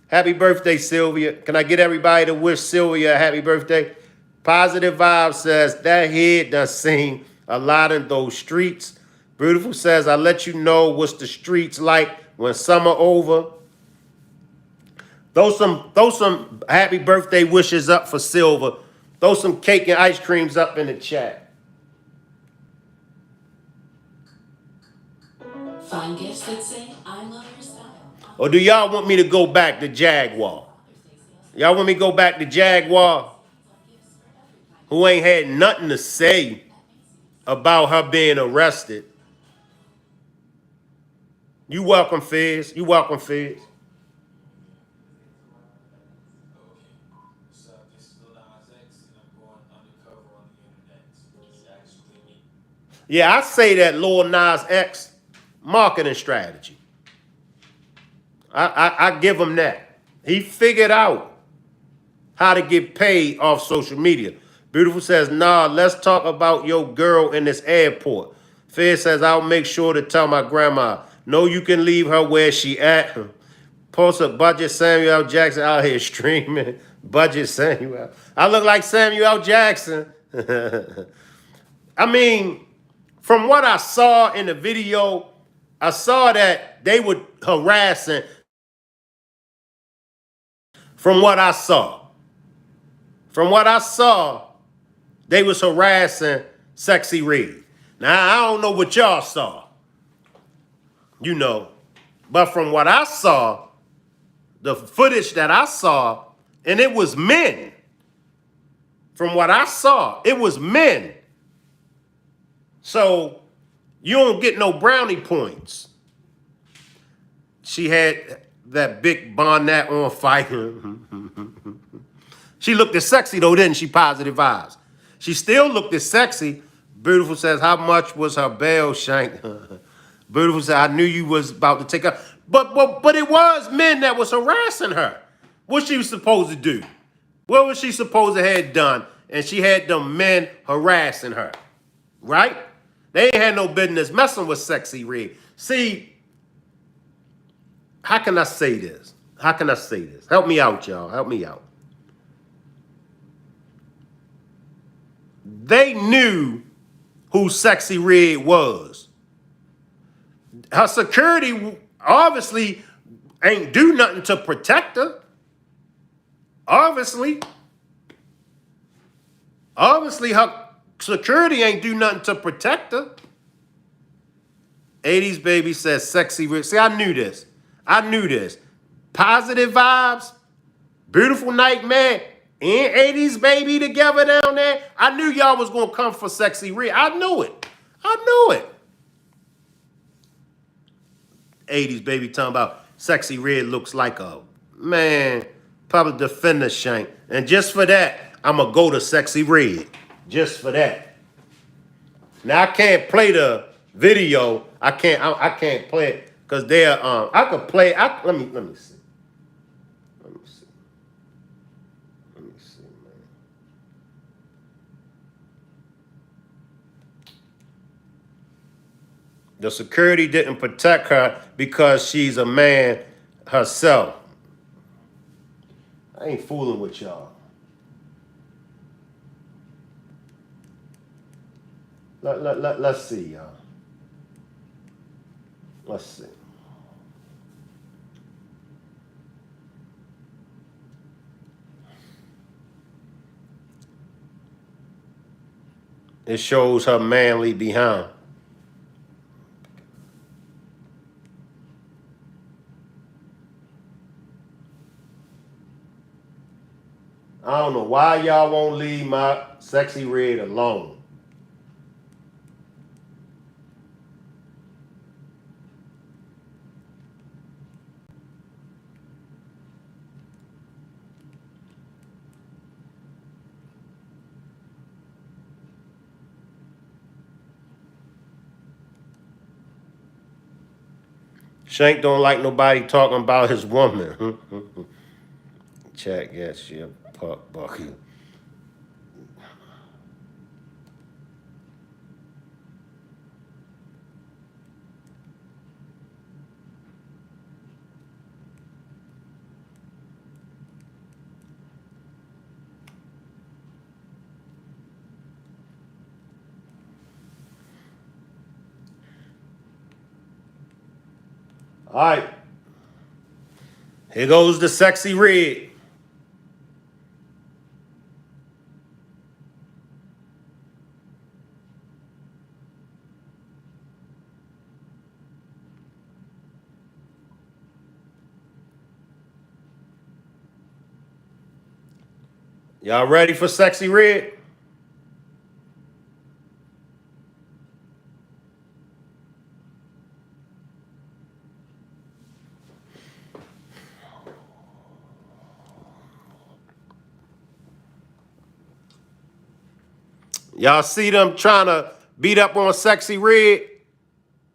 Happy birthday, Sylvia. Can I get everybody to wish Sylvia a happy birthday? Positive Vibe says, that head done seen a lot in those streets. Beautiful says, I let you know what's the streets like when summer over. Throw some happy birthday wishes up for Silver. Throw some cake and ice creams up in the chat. Find gifts that say, I love your style. Or do y'all want me to go back to Jaguar? Y'all want me to go back to Jaguar? Who ain't had nothing to say about her being arrested. You welcome, Fizz. You welcome, Fizz. This is Nas X, and I'm going undercover on the internet. It's actually me. Yeah, I say that Lil Nas X marketing strategy. I give him that. He figured out how to get paid off social media. Beautiful says, nah, let's talk about your girl in this airport. Fizz says, I'll make sure to tell my grandma. No, you can leave her where she at. Post a Budget Samuel L. Jackson out here streaming. Budget Samuel. I look like Samuel L. Jackson. I mean, from what I saw in the video, I saw that they were harassing. From what I saw, they was harassing Sexy Red. Now, I don't know what y'all saw, you know, but from what I saw, the footage that I saw, and it was men. From what I saw, it was men. So you don't get no brownie points. She had that big bonnet on fire. She looked as sexy though, didn't she? Positive Vibes. She still looked as sexy. Beautiful says, how much was her bail, Shank? Beautiful says, I knew you was about to take her. But it was men that was harassing her. What she was supposed to do? What was she supposed to have done? And she had them men harassing her. Right? They ain't had no business messing with Sexy Red. See, how can I say this? How can I say this? Help me out, y'all. Help me out. They knew who Sexy Red was. Her security obviously ain't do nothing to protect her. Obviously her security ain't do nothing to protect her. 80s baby says Sexy Red. See, I knew this. Positive vibes, Beautiful Nightmare, and 80s baby together down there. I knew y'all was gonna come for Sexy Red. I knew it. 80s baby talking about Sexy Red looks like a man, public defender shank. And just for that, I'ma go to Sexy Red. Just for that. Now I can't play the video. I can't play it because they're I could play. Let me see. Let me see, man. The security didn't protect her because she's a man herself. I ain't fooling with y'all. Let's see, y'all. Let's see. It shows her manly behind. I don't know why y'all won't leave my Sexy Red alone. Shank don't like nobody talking about his woman. Chat, yes, yeah, puck bucket. All right. Here goes the Sexy Red. Y'all ready for Sexy Red? Y'all see them trying to beat up on Sexy Red?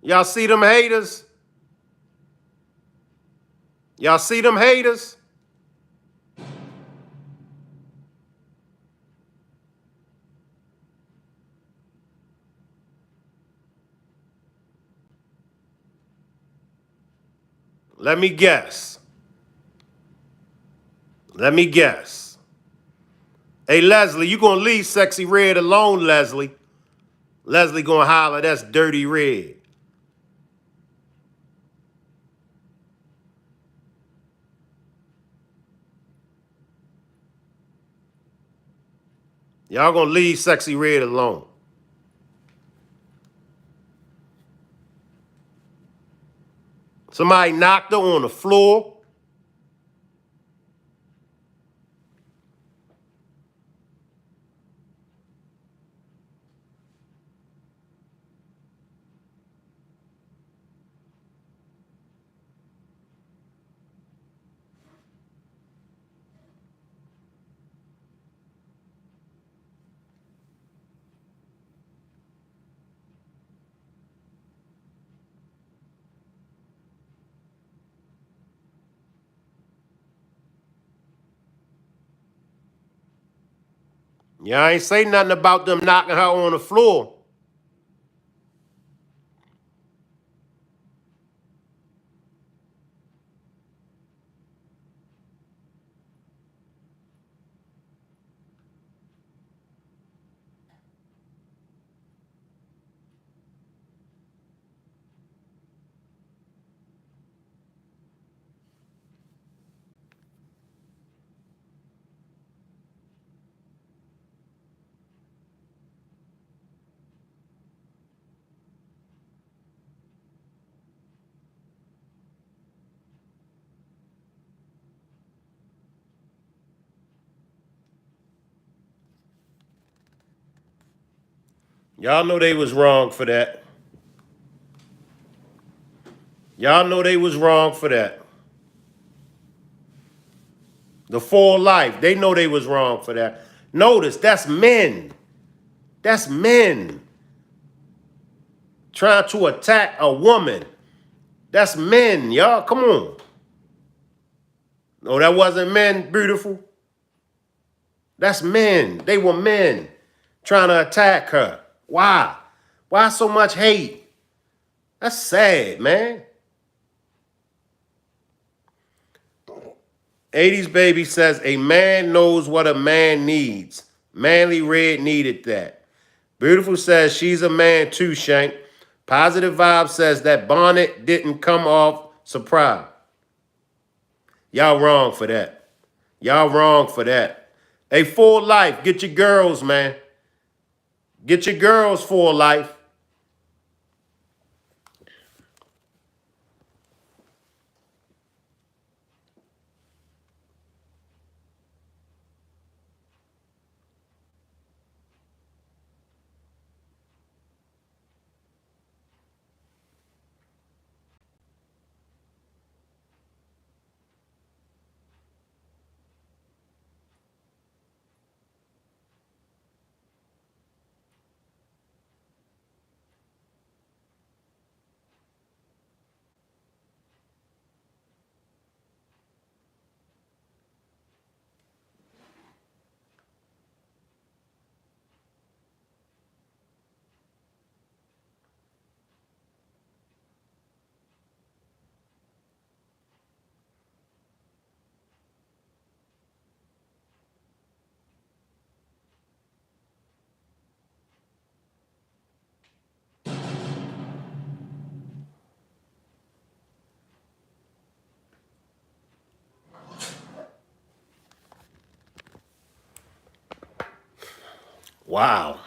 Y'all see them haters? Y'all see them haters? Let me guess. Hey, Leslie, you gonna leave Sexy Red alone, Leslie? Leslie gonna holler, that's Dirty Red. Y'all gonna leave Sexy Red alone. Somebody knocked her on the floor. Y'all ain't say nothing about them knocking her on the floor. Y'all know they was wrong for that. Y'all know they was wrong for that. The full life, they know they was wrong for that. Notice, that's men. That's men trying to attack a woman. That's men, y'all. Come on. No, that wasn't men, beautiful. That's men. They were men trying to attack her. Why? Why so much hate? That's sad, man. 80s baby says a man knows what a man needs. Manly Red needed that. Beautiful says she's a man too, Shank. Positive Vibe says that bonnet didn't come off surprise. Y'all wrong for that. Y'all wrong for that. A full life. Get your girls, man. Get your girls full life. Wow.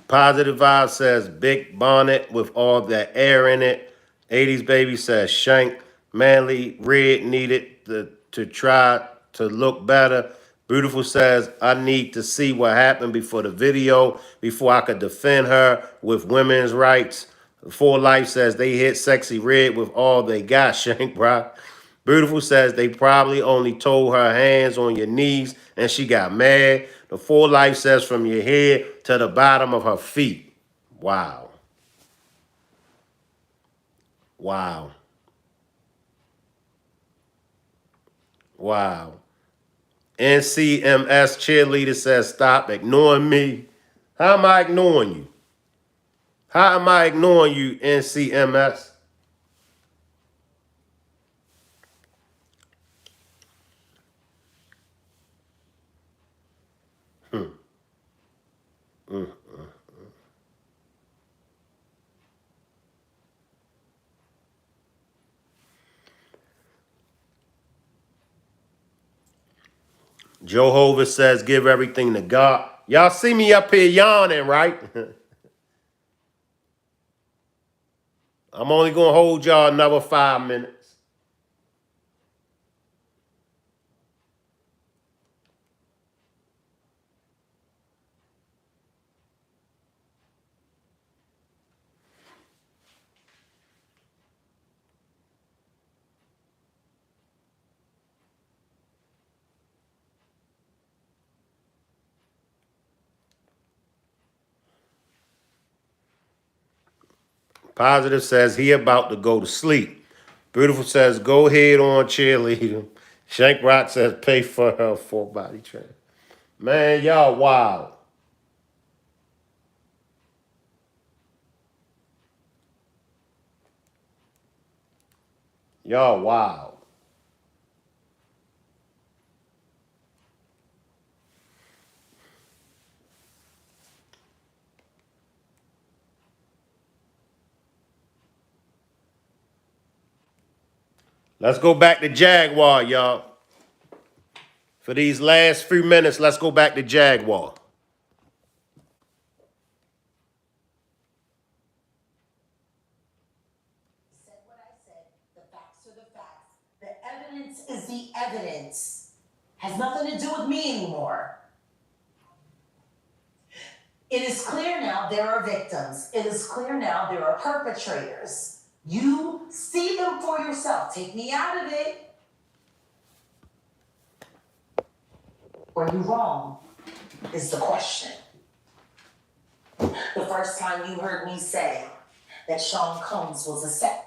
Positive Vibe says big bonnet with all that air in it. 80s baby says Shank. Manly Red needed to try to look better. Beautiful says I need to see what happened before the video before I could defend her with women's rights. For Life says they hit Sexy Red with all they got, Shank, bro. Beautiful says they probably only told her hands on your knees and she got mad. The Full Life says from your head to the bottom of her feet. Wow. Wow. Wow. NCMS cheerleader says stop ignoring me. How am I ignoring you? How am I ignoring you, NCMS? Jehovah says give everything to God. Y'all see me up here yawning, right? I'm only going to hold y'all another 5 minutes. Positive says he about to go to sleep. Beautiful says go ahead on cheerleader. Shank Rock says pay for her full body train. Man, y'all wild. Y'all wild. Let's go back to Jaguar, y'all. For these last few minutes, let's go back to Jaguar. Said what I said. The facts are the facts. The evidence is the evidence. Has nothing to do with me anymore. It is clear now there are victims. It is clear now there are perpetrators. You see them for yourself. Take me out of it. Were you wrong? Is the question. The first time you heard me say that Sean Combs was a sex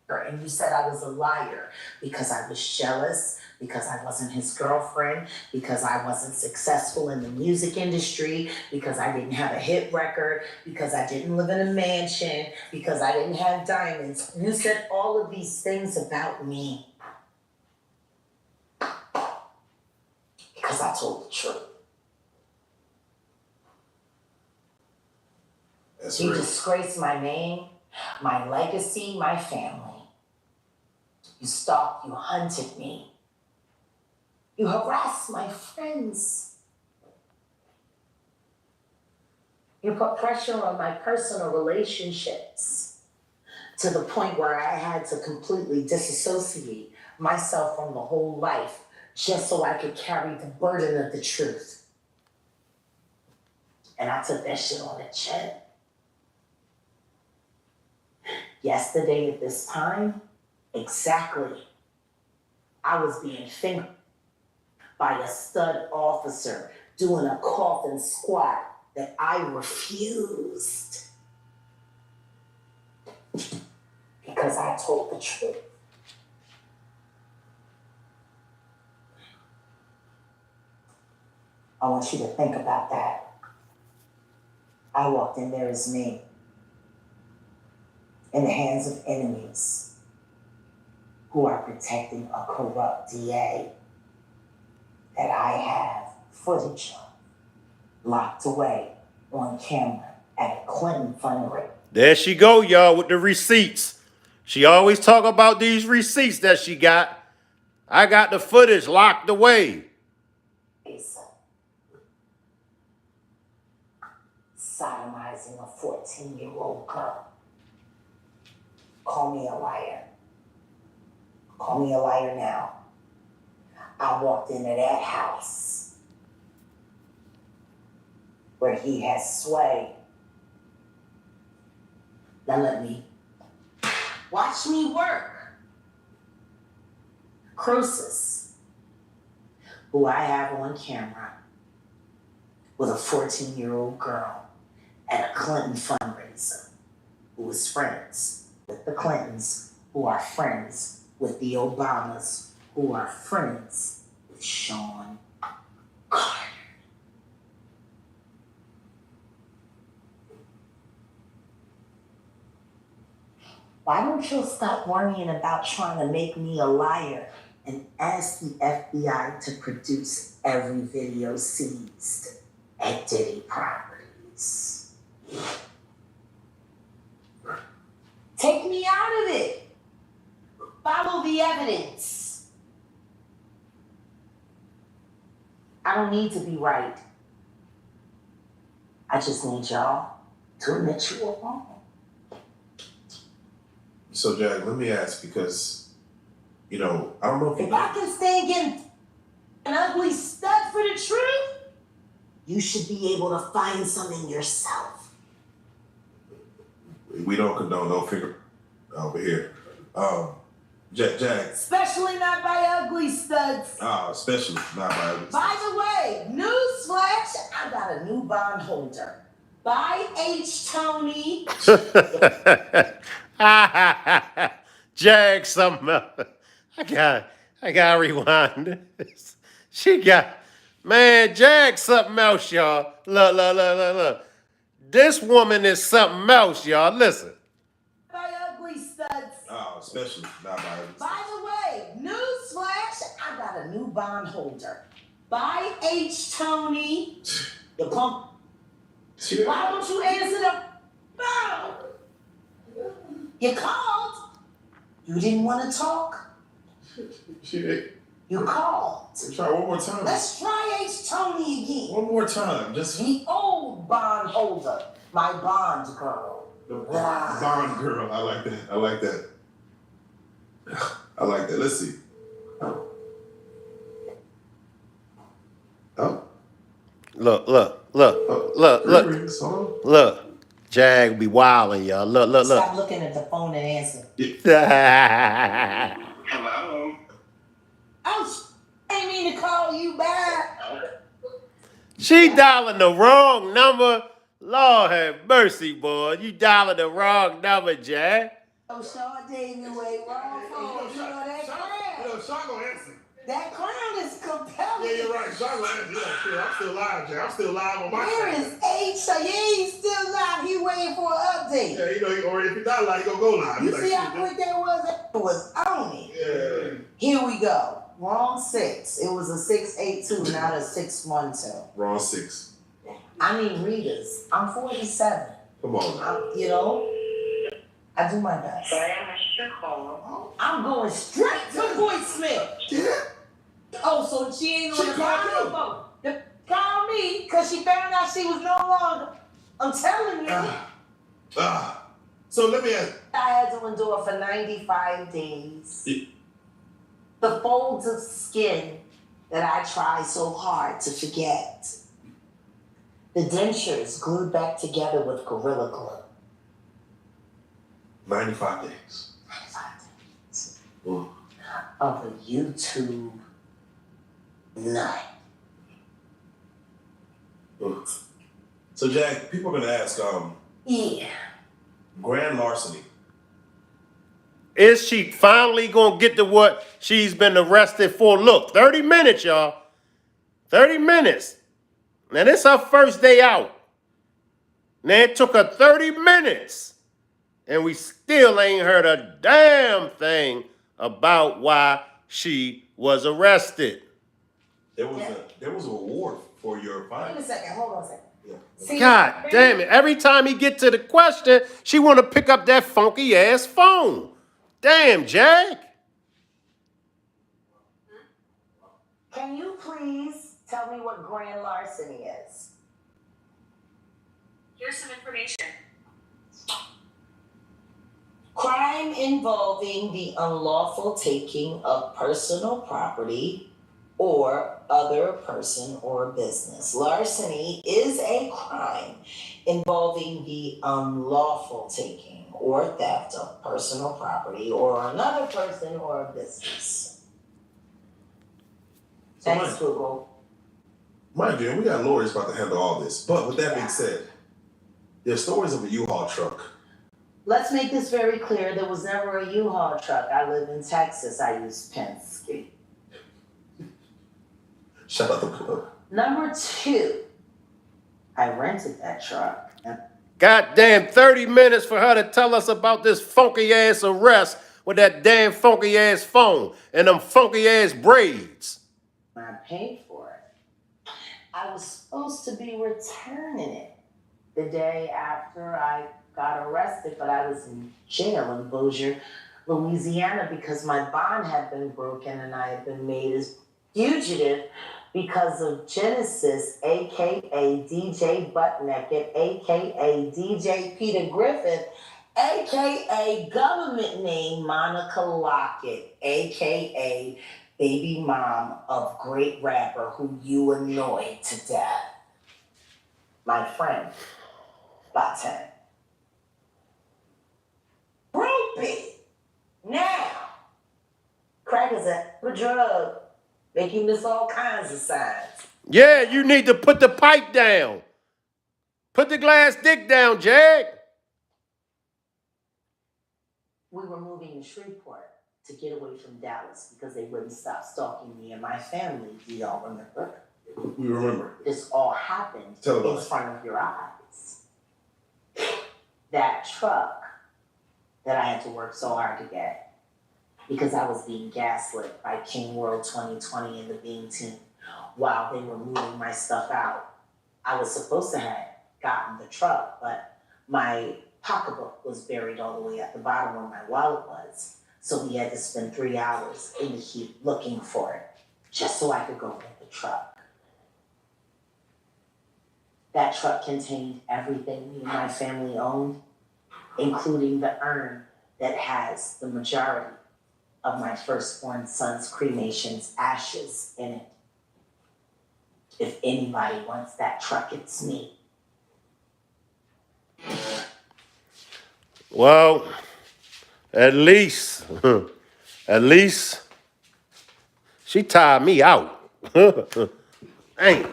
offender, and you said I was a liar because I was jealous, because I wasn't his girlfriend, because I wasn't successful in the music industry, because I didn't have a hit record, because I didn't live in a mansion, because I didn't have diamonds. You said all of these things about me because I told the truth. That's You real. disgraced my name, my legacy, my family. You stalked, you hunted me. You harassed my friends. You put pressure on my personal relationships to the point where I had to completely disassociate myself from the whole life just so I could carry the burden of the truth. And I took that shit on the chin. Yesterday at this time, exactly, I was being fingered by a stud officer doing a coffin squat that I refused because I told the truth. I want you to think about that. I walked in there as me, in the hands of enemies who are protecting a corrupt DA that I have footage of, locked away on camera at a Clinton fundraiser. There she go, y'all, with the receipts. She always talk about these receipts that she got. I got the footage locked away. Sodomizing a 14-year-old girl. Call me a liar. Call me a liar now. I walked into that house where he has sway. Now let me watch me work. Croesus, who I have on camera, with a 14-year-old girl at a Clinton fundraiser, who was friends with the Clintons, who are friends with the Obamas, who are friends with Sean Carter. Why don't you stop worrying about trying to make me a liar and ask the FBI to produce every video seized at Diddy Properties? Take me out of it. Follow the evidence. I don't need to be right. I just need y'all to admit you were wrong. So, Jack, let me ask, because, I don't know if If I can stand getting an ugly stud for the truth, you should be able to find something yourself. we don't condone no finger over here. Jack. Especially not by ugly studs. Especially not by ugly. By the way, newsflash, I got a new bondholder. By H. Tony. Jag something else. I gotta rewind this. She got, man, Jag something else, y'all. Look. This woman is something else, y'all. Listen. By ugly studs. Especially not by ugly. By the way, newsflash, I got a new bondholder. By H. Tony. You pump. Why don't you answer the phone? You called. You didn't want to talk. You called. Try one more time. Let's try H. Tony again. One more time. Just the old bondholder, my bond girl. The bond girl. I like that. Let's see. Oh. Look. Look. Jag be wildin', y'all. Look. Stop looking at the phone and answer. Hello. I ain't mean to call you back. She dialing the wrong number. Lord have mercy, boy. You dialing the wrong number, Jag. Oh, Sean gave you a wrong phone. You know that crown. Sean gonna answer. That crown is compelling. Yeah, you're right. Sean gonna answer. Yeah, I'm still live, Jay. I'm still live on my Where channel. is H? So yeah, he's still live. He waiting for an update. Yeah, or if he's not live, he gonna go live. You see how quick that was? It was on it. Yeah. Here we go. Wrong 6. It was a 682, not a 612. Wrong 6. I need readers. I'm 47. Come on. You know, I do my best. Sorry, I missed your call. I'm going straight to voicemail. Yeah. Oh, so she ain't on the phone. Call me because she found out she was no longer. I'm telling you. So let me ask. I had to endure for 95 days. Yeah. The folds of skin that I tried so hard to forget. The dentures glued back together with Gorilla Glue. 95 days. 95 days. Of a YouTube night. So Jack, people are gonna ask, Yeah. grand larceny. Is she finally gonna get to what she's been arrested for? Look, 30 minutes, y'all. 30 minutes. Now, this is her first day out. Now, it took her 30 minutes. And we still ain't heard a damn thing about why she was arrested. There was a reward for your Wait finding. a second. Hold on a second. See, God damn it. Every time he get to the question, she want to pick up that funky ass phone. Damn, Jack. Can you please tell me what grand larceny is? Here's some information. Crime involving the unlawful taking of personal property or other person or business. Larceny is a crime involving the unlawful taking or theft of personal property or another person or business. Thanks, Google. Mind you, we got lawyers about to handle all this. But with that being said, there's stories of a U-Haul truck. Let's make this very clear. There was never a U-Haul truck. I live in Texas. I use Penske. Shout out the club. Number 2, I rented that truck. Goddamn 30 minutes for her to tell us about this funky ass arrest with that damn funky ass phone and them funky ass braids. I paid for it. I was supposed to be returning it the day after I got arrested, but I was in jail in Bossier, Louisiana, because my bond had been broken and I had been made as fugitive because of Genesis, aka DJ Buttnaked, aka DJ Peter Griffith, aka government name Monica Lockett, aka baby mom of great rapper who you annoyed to death. My friend, Batten. Groupie. Now, crack is a drug, making this all kinds of signs. Yeah, you need to put the pipe down. Put the glass dick down, Jag. We were moving to Shreveport to get away from Dallas because they wouldn't stop stalking me and my family. Do y'all remember? We remember. This all happened in front of your eyes. That truck that I had to work so hard to get because I was being gaslit by King World 2020 and the Bean team while they were moving my stuff out. I was supposed to have gotten the truck, but my pocketbook was buried all the way at the bottom where my wallet was. So we had to spend 3 hours in the heat looking for it just so I could go get the truck. That truck contained everything me and my family owned, including the urn that has the majority of my firstborn son's cremation's ashes in it. If anybody wants that truck, it's me. Well, at least, at least she tired me out. Ain't.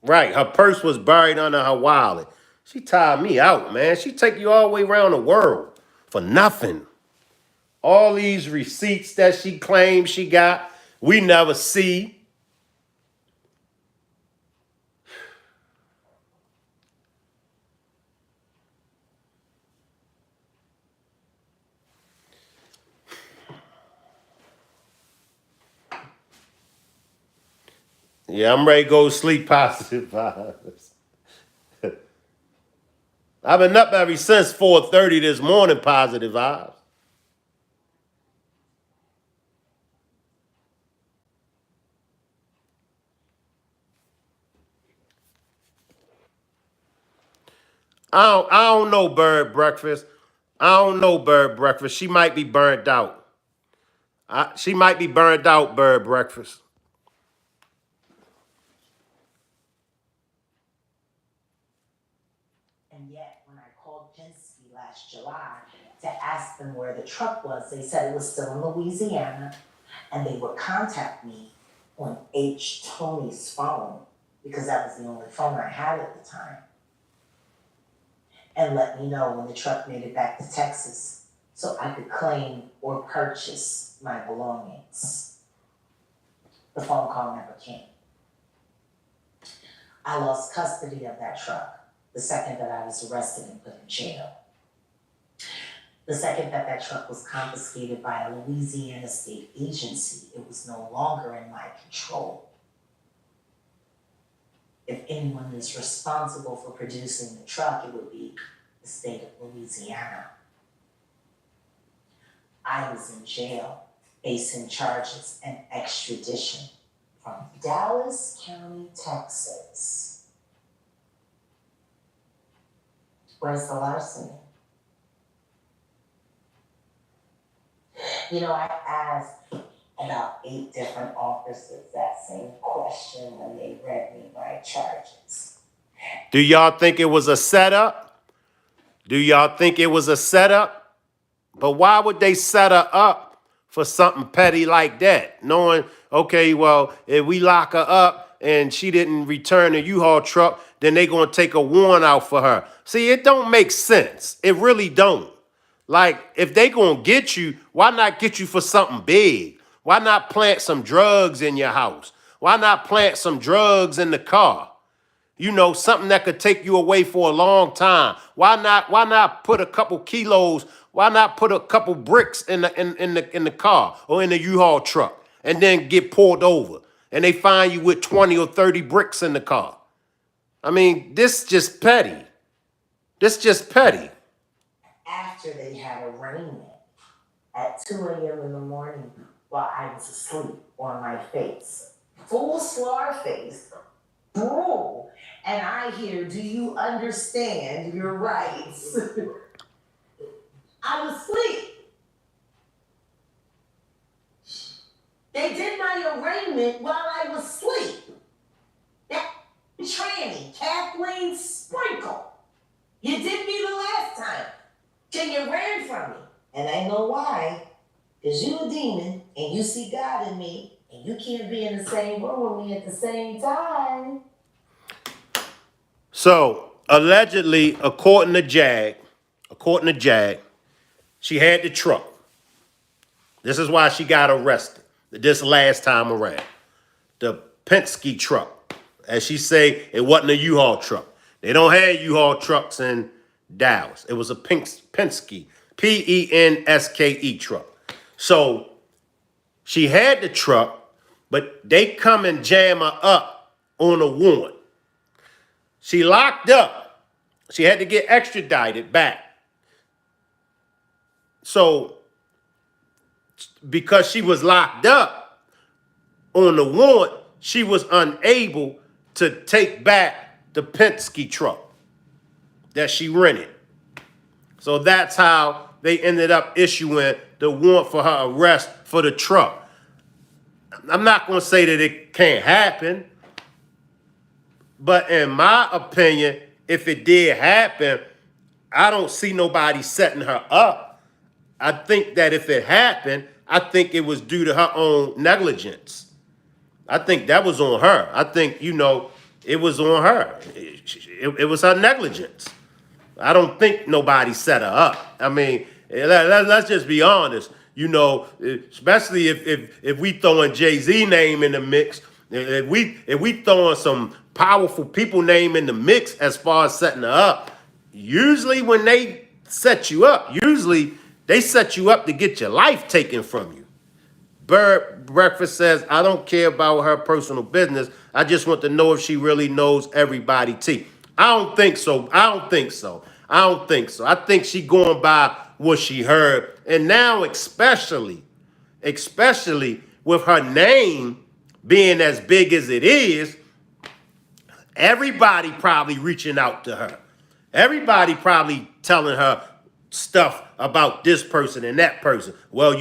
Right, her purse was buried under her wallet. She tired me out, man. She take you all the way around the world for nothing. All these receipts that she claims she got, we never see. Yeah, I'm ready to go to sleep positive vibes. I've been up ever since 4:30 this morning, positive vibes. I don't know Bird Breakfast. I don't know Bird Breakfast. She might be burnt out. She might be burnt out, Bird Breakfast. And yet, when I called Penske last July to ask them where the truck was, they said it was still in Louisiana, and they would contact me on H. Tony's phone, because that was the only phone I had at the time, and let me know when the truck made it back to Texas so I could claim or purchase my belongings. The phone call never came. I lost custody of that truck the second that I was arrested and put in jail. The second that that truck was confiscated by a Louisiana state agency, it was no longer in my control. If anyone is responsible for producing the truck, it would be the state of Louisiana. I was in jail facing charges and extradition from Dallas County, Texas. Where's the larceny? You know, I asked about 8 different officers that same question when they read me my charges. Do y'all think it was a setup? Do y'all think it was a setup? But why would they set her up for something petty like that? Knowing, okay, well, if we lock her up and she didn't return the U-Haul truck, then they gonna take a warrant out for her. See, it don't make sense. It really don't. Like, if they gonna get you, why not get you for something big? Why not plant some drugs in your house? Why not plant some drugs in the car? You know, something that could take you away for a long time. Why not put a couple kilos, why not put a couple bricks in the car or in the U-Haul truck and then get pulled over and they find you with 20 or 30 bricks in the car? I mean, this just petty. This just petty. After they had arraignment at 2 a.m. in the morning while I was asleep on my face. Full scar face. Bro. And I hear, do you understand your rights? I was asleep. They did my arraignment while I was asleep. That tranny, Kathleen Sprinkle. You did me the last time. Till you ran from me. And I know why. Because you a demon and you see God in me and you can't be in the same room with me at the same time. So, allegedly, according to Jag, she had the truck. This is why she got arrested this last time around. The Penske truck. As she say, it wasn't a U-Haul truck. They don't have U-Haul trucks in Dallas. It was a Penske, Penske truck. So she had the truck, but they come and jam her up on a warrant. She locked up. She had to get extradited back. So because she was locked up on the warrant, she was unable to take back the Penske truck that she rented. So that's how they ended up issuing the warrant for her arrest for the truck. I'm not going to say that it can't happen, but in my opinion, if it did happen, I don't see nobody setting her up. I think that if it happened, I think it was due to her own negligence. I think that was on her. I think, it was on her. It was her negligence. I don't think nobody set her up. I mean, let's just be honest. Especially if we throwing Jay-Z name in the mix, if we throwing some powerful people name in the mix as far as setting her up, usually when they set you up, they set you up to get your life taken from you. Bird Breakfast says, I don't care about her personal business. I just want to know if she really knows everybody T. I don't think so. I think she going by what she heard. And now especially with her name being as big as it is, everybody probably reaching out to her. Everybody probably telling her stuff about this person and that person. Well,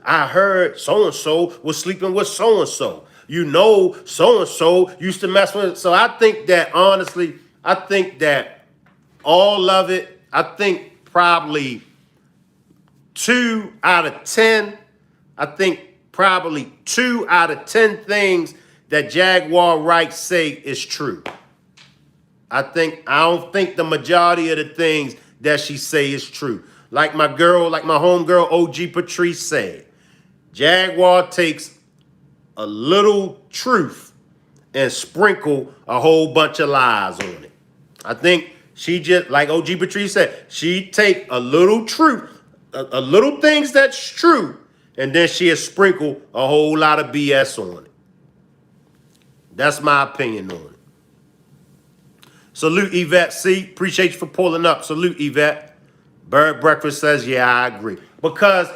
I heard so-and-so was sleeping with so-and-so. So-and-so used to mess with it. So I think that, honestly, all of it, I think probably 2 out of 10, things that Jaguar Wright say is true. I don't think the majority of the things that she say is true. Like my homegirl OG Patrice said, Jaguar takes a little truth and sprinkle a whole bunch of lies on it. I think she just, like OG Patrice said, she take a little truth, a little things that's true, and then she'll sprinkle a whole lot of BS on it. That's my opinion on it. Salute Yvette C. Appreciate you for pulling up. Salute Yvette. Bird Breakfast says, yeah, I agree. Because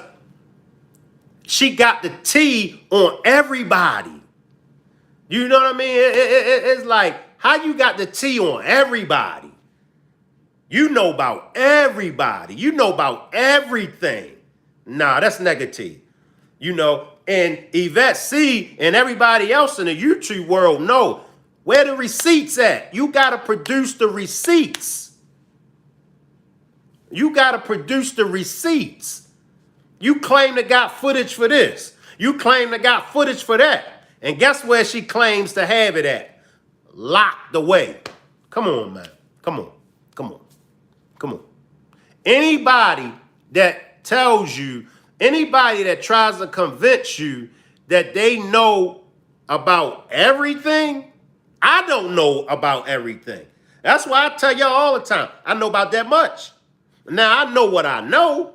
she got the T on everybody. You know what I mean? It's like, how you got the T on everybody? You know about everybody. You know about everything. Nah, that's negative. And Yvette C and everybody else in the YouTube world know where the receipts at. You got to produce the receipts. You claim to got footage for this. You claim to got footage for that. And guess where she claims to have it at? Locked away. Come on, man. Come on. Anybody that tells you, anybody that tries to convince you that they know about everything, I don't know about everything. That's why I tell y'all all the time, I know about that much. Now, I know what I know,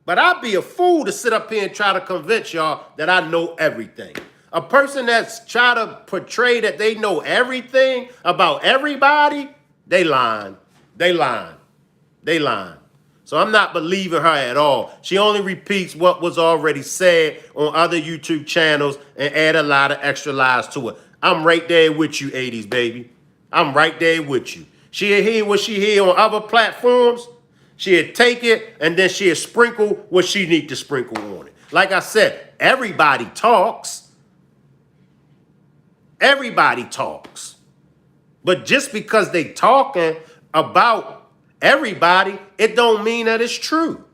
but I'd be a fool to sit up here and try to convince y'all that I know everything. A person that's trying to portray that they know everything about everybody, they lying. So I'm not believing her at all. She only repeats what was already said on other YouTube channels and add a lot of extra lies to it. I'm right there with you, 80s, baby. I'm right there with you. She'll hear what she hear on other platforms. She'll take it, and then she'll sprinkle what she need to sprinkle on it. Like I said, everybody talks. Everybody talks. But just because they talking about everybody, it don't mean that it's true.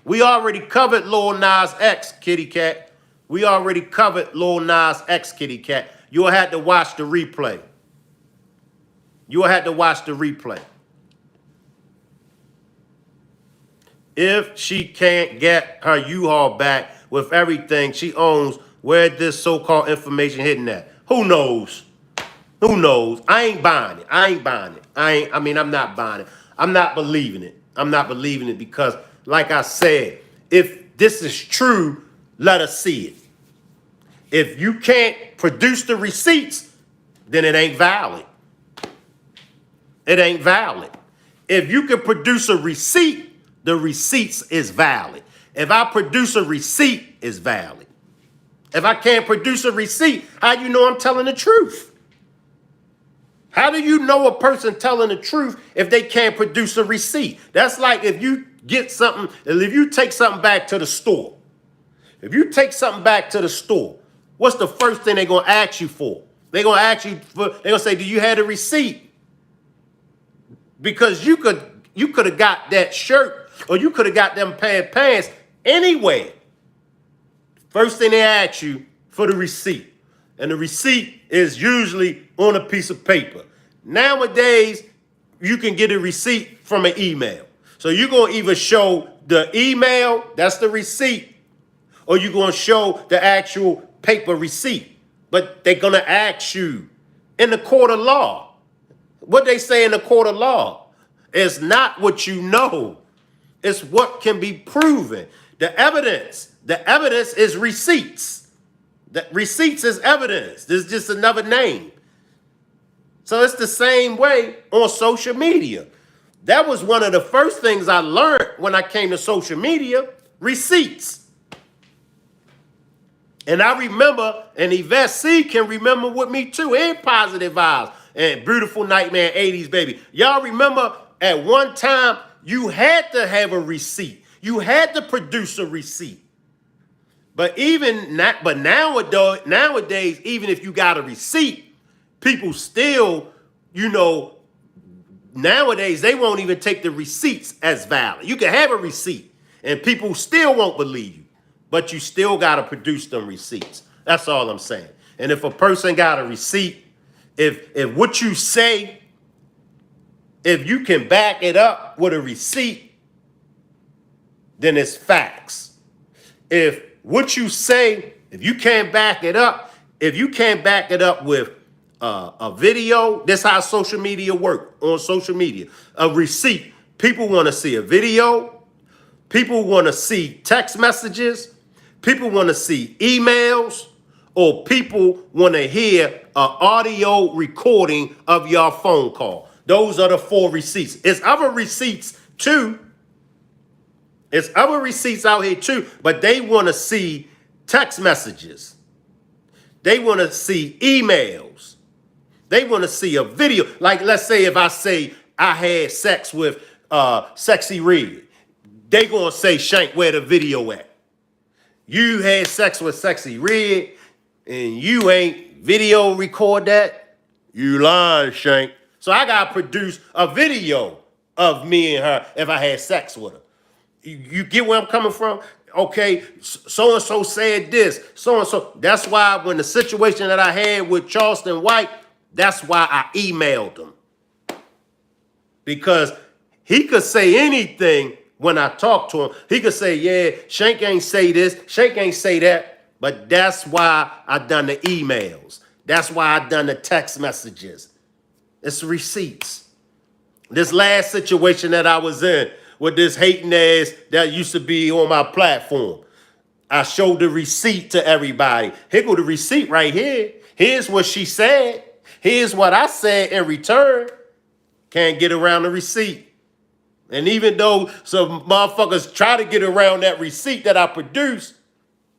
We already covered Lil Nas X, kitty cat. We already covered Lil Nas X, kitty cat. You'll have to watch the replay. If she can't get her U-Haul back with everything she owns, where this so-called information hitting at? Who knows? I ain't buying it. I'm not buying it. I'm not believing it because, like I said, if this is true, let us see it. If you can't produce the receipts, then it ain't valid. If you can produce a receipt, the receipts is valid. If I produce a receipt, it's valid. If I can't produce a receipt, how you know I'm telling the truth? How do you know a person telling the truth if they can't produce a receipt? That's like if you get something, and if you take something back to the store, what's the first thing they're gonna ask you for? They're gonna ask you for, they're gonna say, do you have a receipt? Because you could have got that shirt, or you could have got them pair of pants anyway. First thing they ask you for the receipt. And the receipt is usually on a piece of paper. Nowadays, you can get a receipt from an email. So you're going to either show the email, that's the receipt, or you're going to show the actual paper receipt. But they're going to ask you in the court of law. What they say in the court of law is not what you know. It's what can be proven. The evidence is receipts. That receipts is evidence. This is just another name. So it's the same way on social media. That was one of the first things I learned when I came to social media, receipts. And I remember, and Yvette C can remember with me too, and Positive Vibes, and Beautiful Nightmare 80s, baby. Y'all remember at one time, you had to have a receipt. You had to produce a receipt. But nowadays, even if you got a receipt, people still, nowadays they won't even take the receipts as valid. You can have a receipt and people still won't believe you, but you still got to produce them receipts. That's all I'm saying. And if a person got a receipt, if what you say, if you can back it up with a receipt, then it's facts. If what you say, if you can't back it up with a video, that's how social media work on social media. A receipt, people want to see a video, people want to see text messages, people want to see emails, or people want to hear an audio recording of your phone call. Those are the 4 receipts. It's other receipts too. It's other receipts out here too, but they want to see text messages. They want to see emails. They want to see a video. Like, let's say if I say I had sex with Sexy Red, they going to say, Shank, where the video at? You had sex with Sexy Red and you ain't video record that? You lying, Shank. So I got to produce a video of me and her if I had sex with her. You get where I'm coming from? Okay, so-and-so said this, so-and-so. That's why when the situation that I had with Charleston White, that's why I emailed him. Because he could say anything when I talk to him. He could say, yeah, Shank ain't say this, Shank ain't say that. But that's why I done the emails. That's why I done the text messages. It's receipts. This last situation that I was in, with this hating ass that used to be on my platform, I showed the receipt to everybody. Here go the receipt right here. Here's what she said. Here's what I said in return. Can't get around the receipt. And even though some motherfuckers try to get around that receipt that I produced,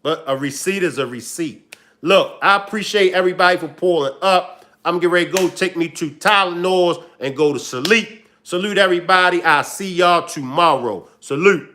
but a receipt is a receipt. Look, I appreciate everybody for pulling up. I'm getting ready to go take me to Tylenore's and go to sleep. Salute everybody. I'll see y'all tomorrow. Salute.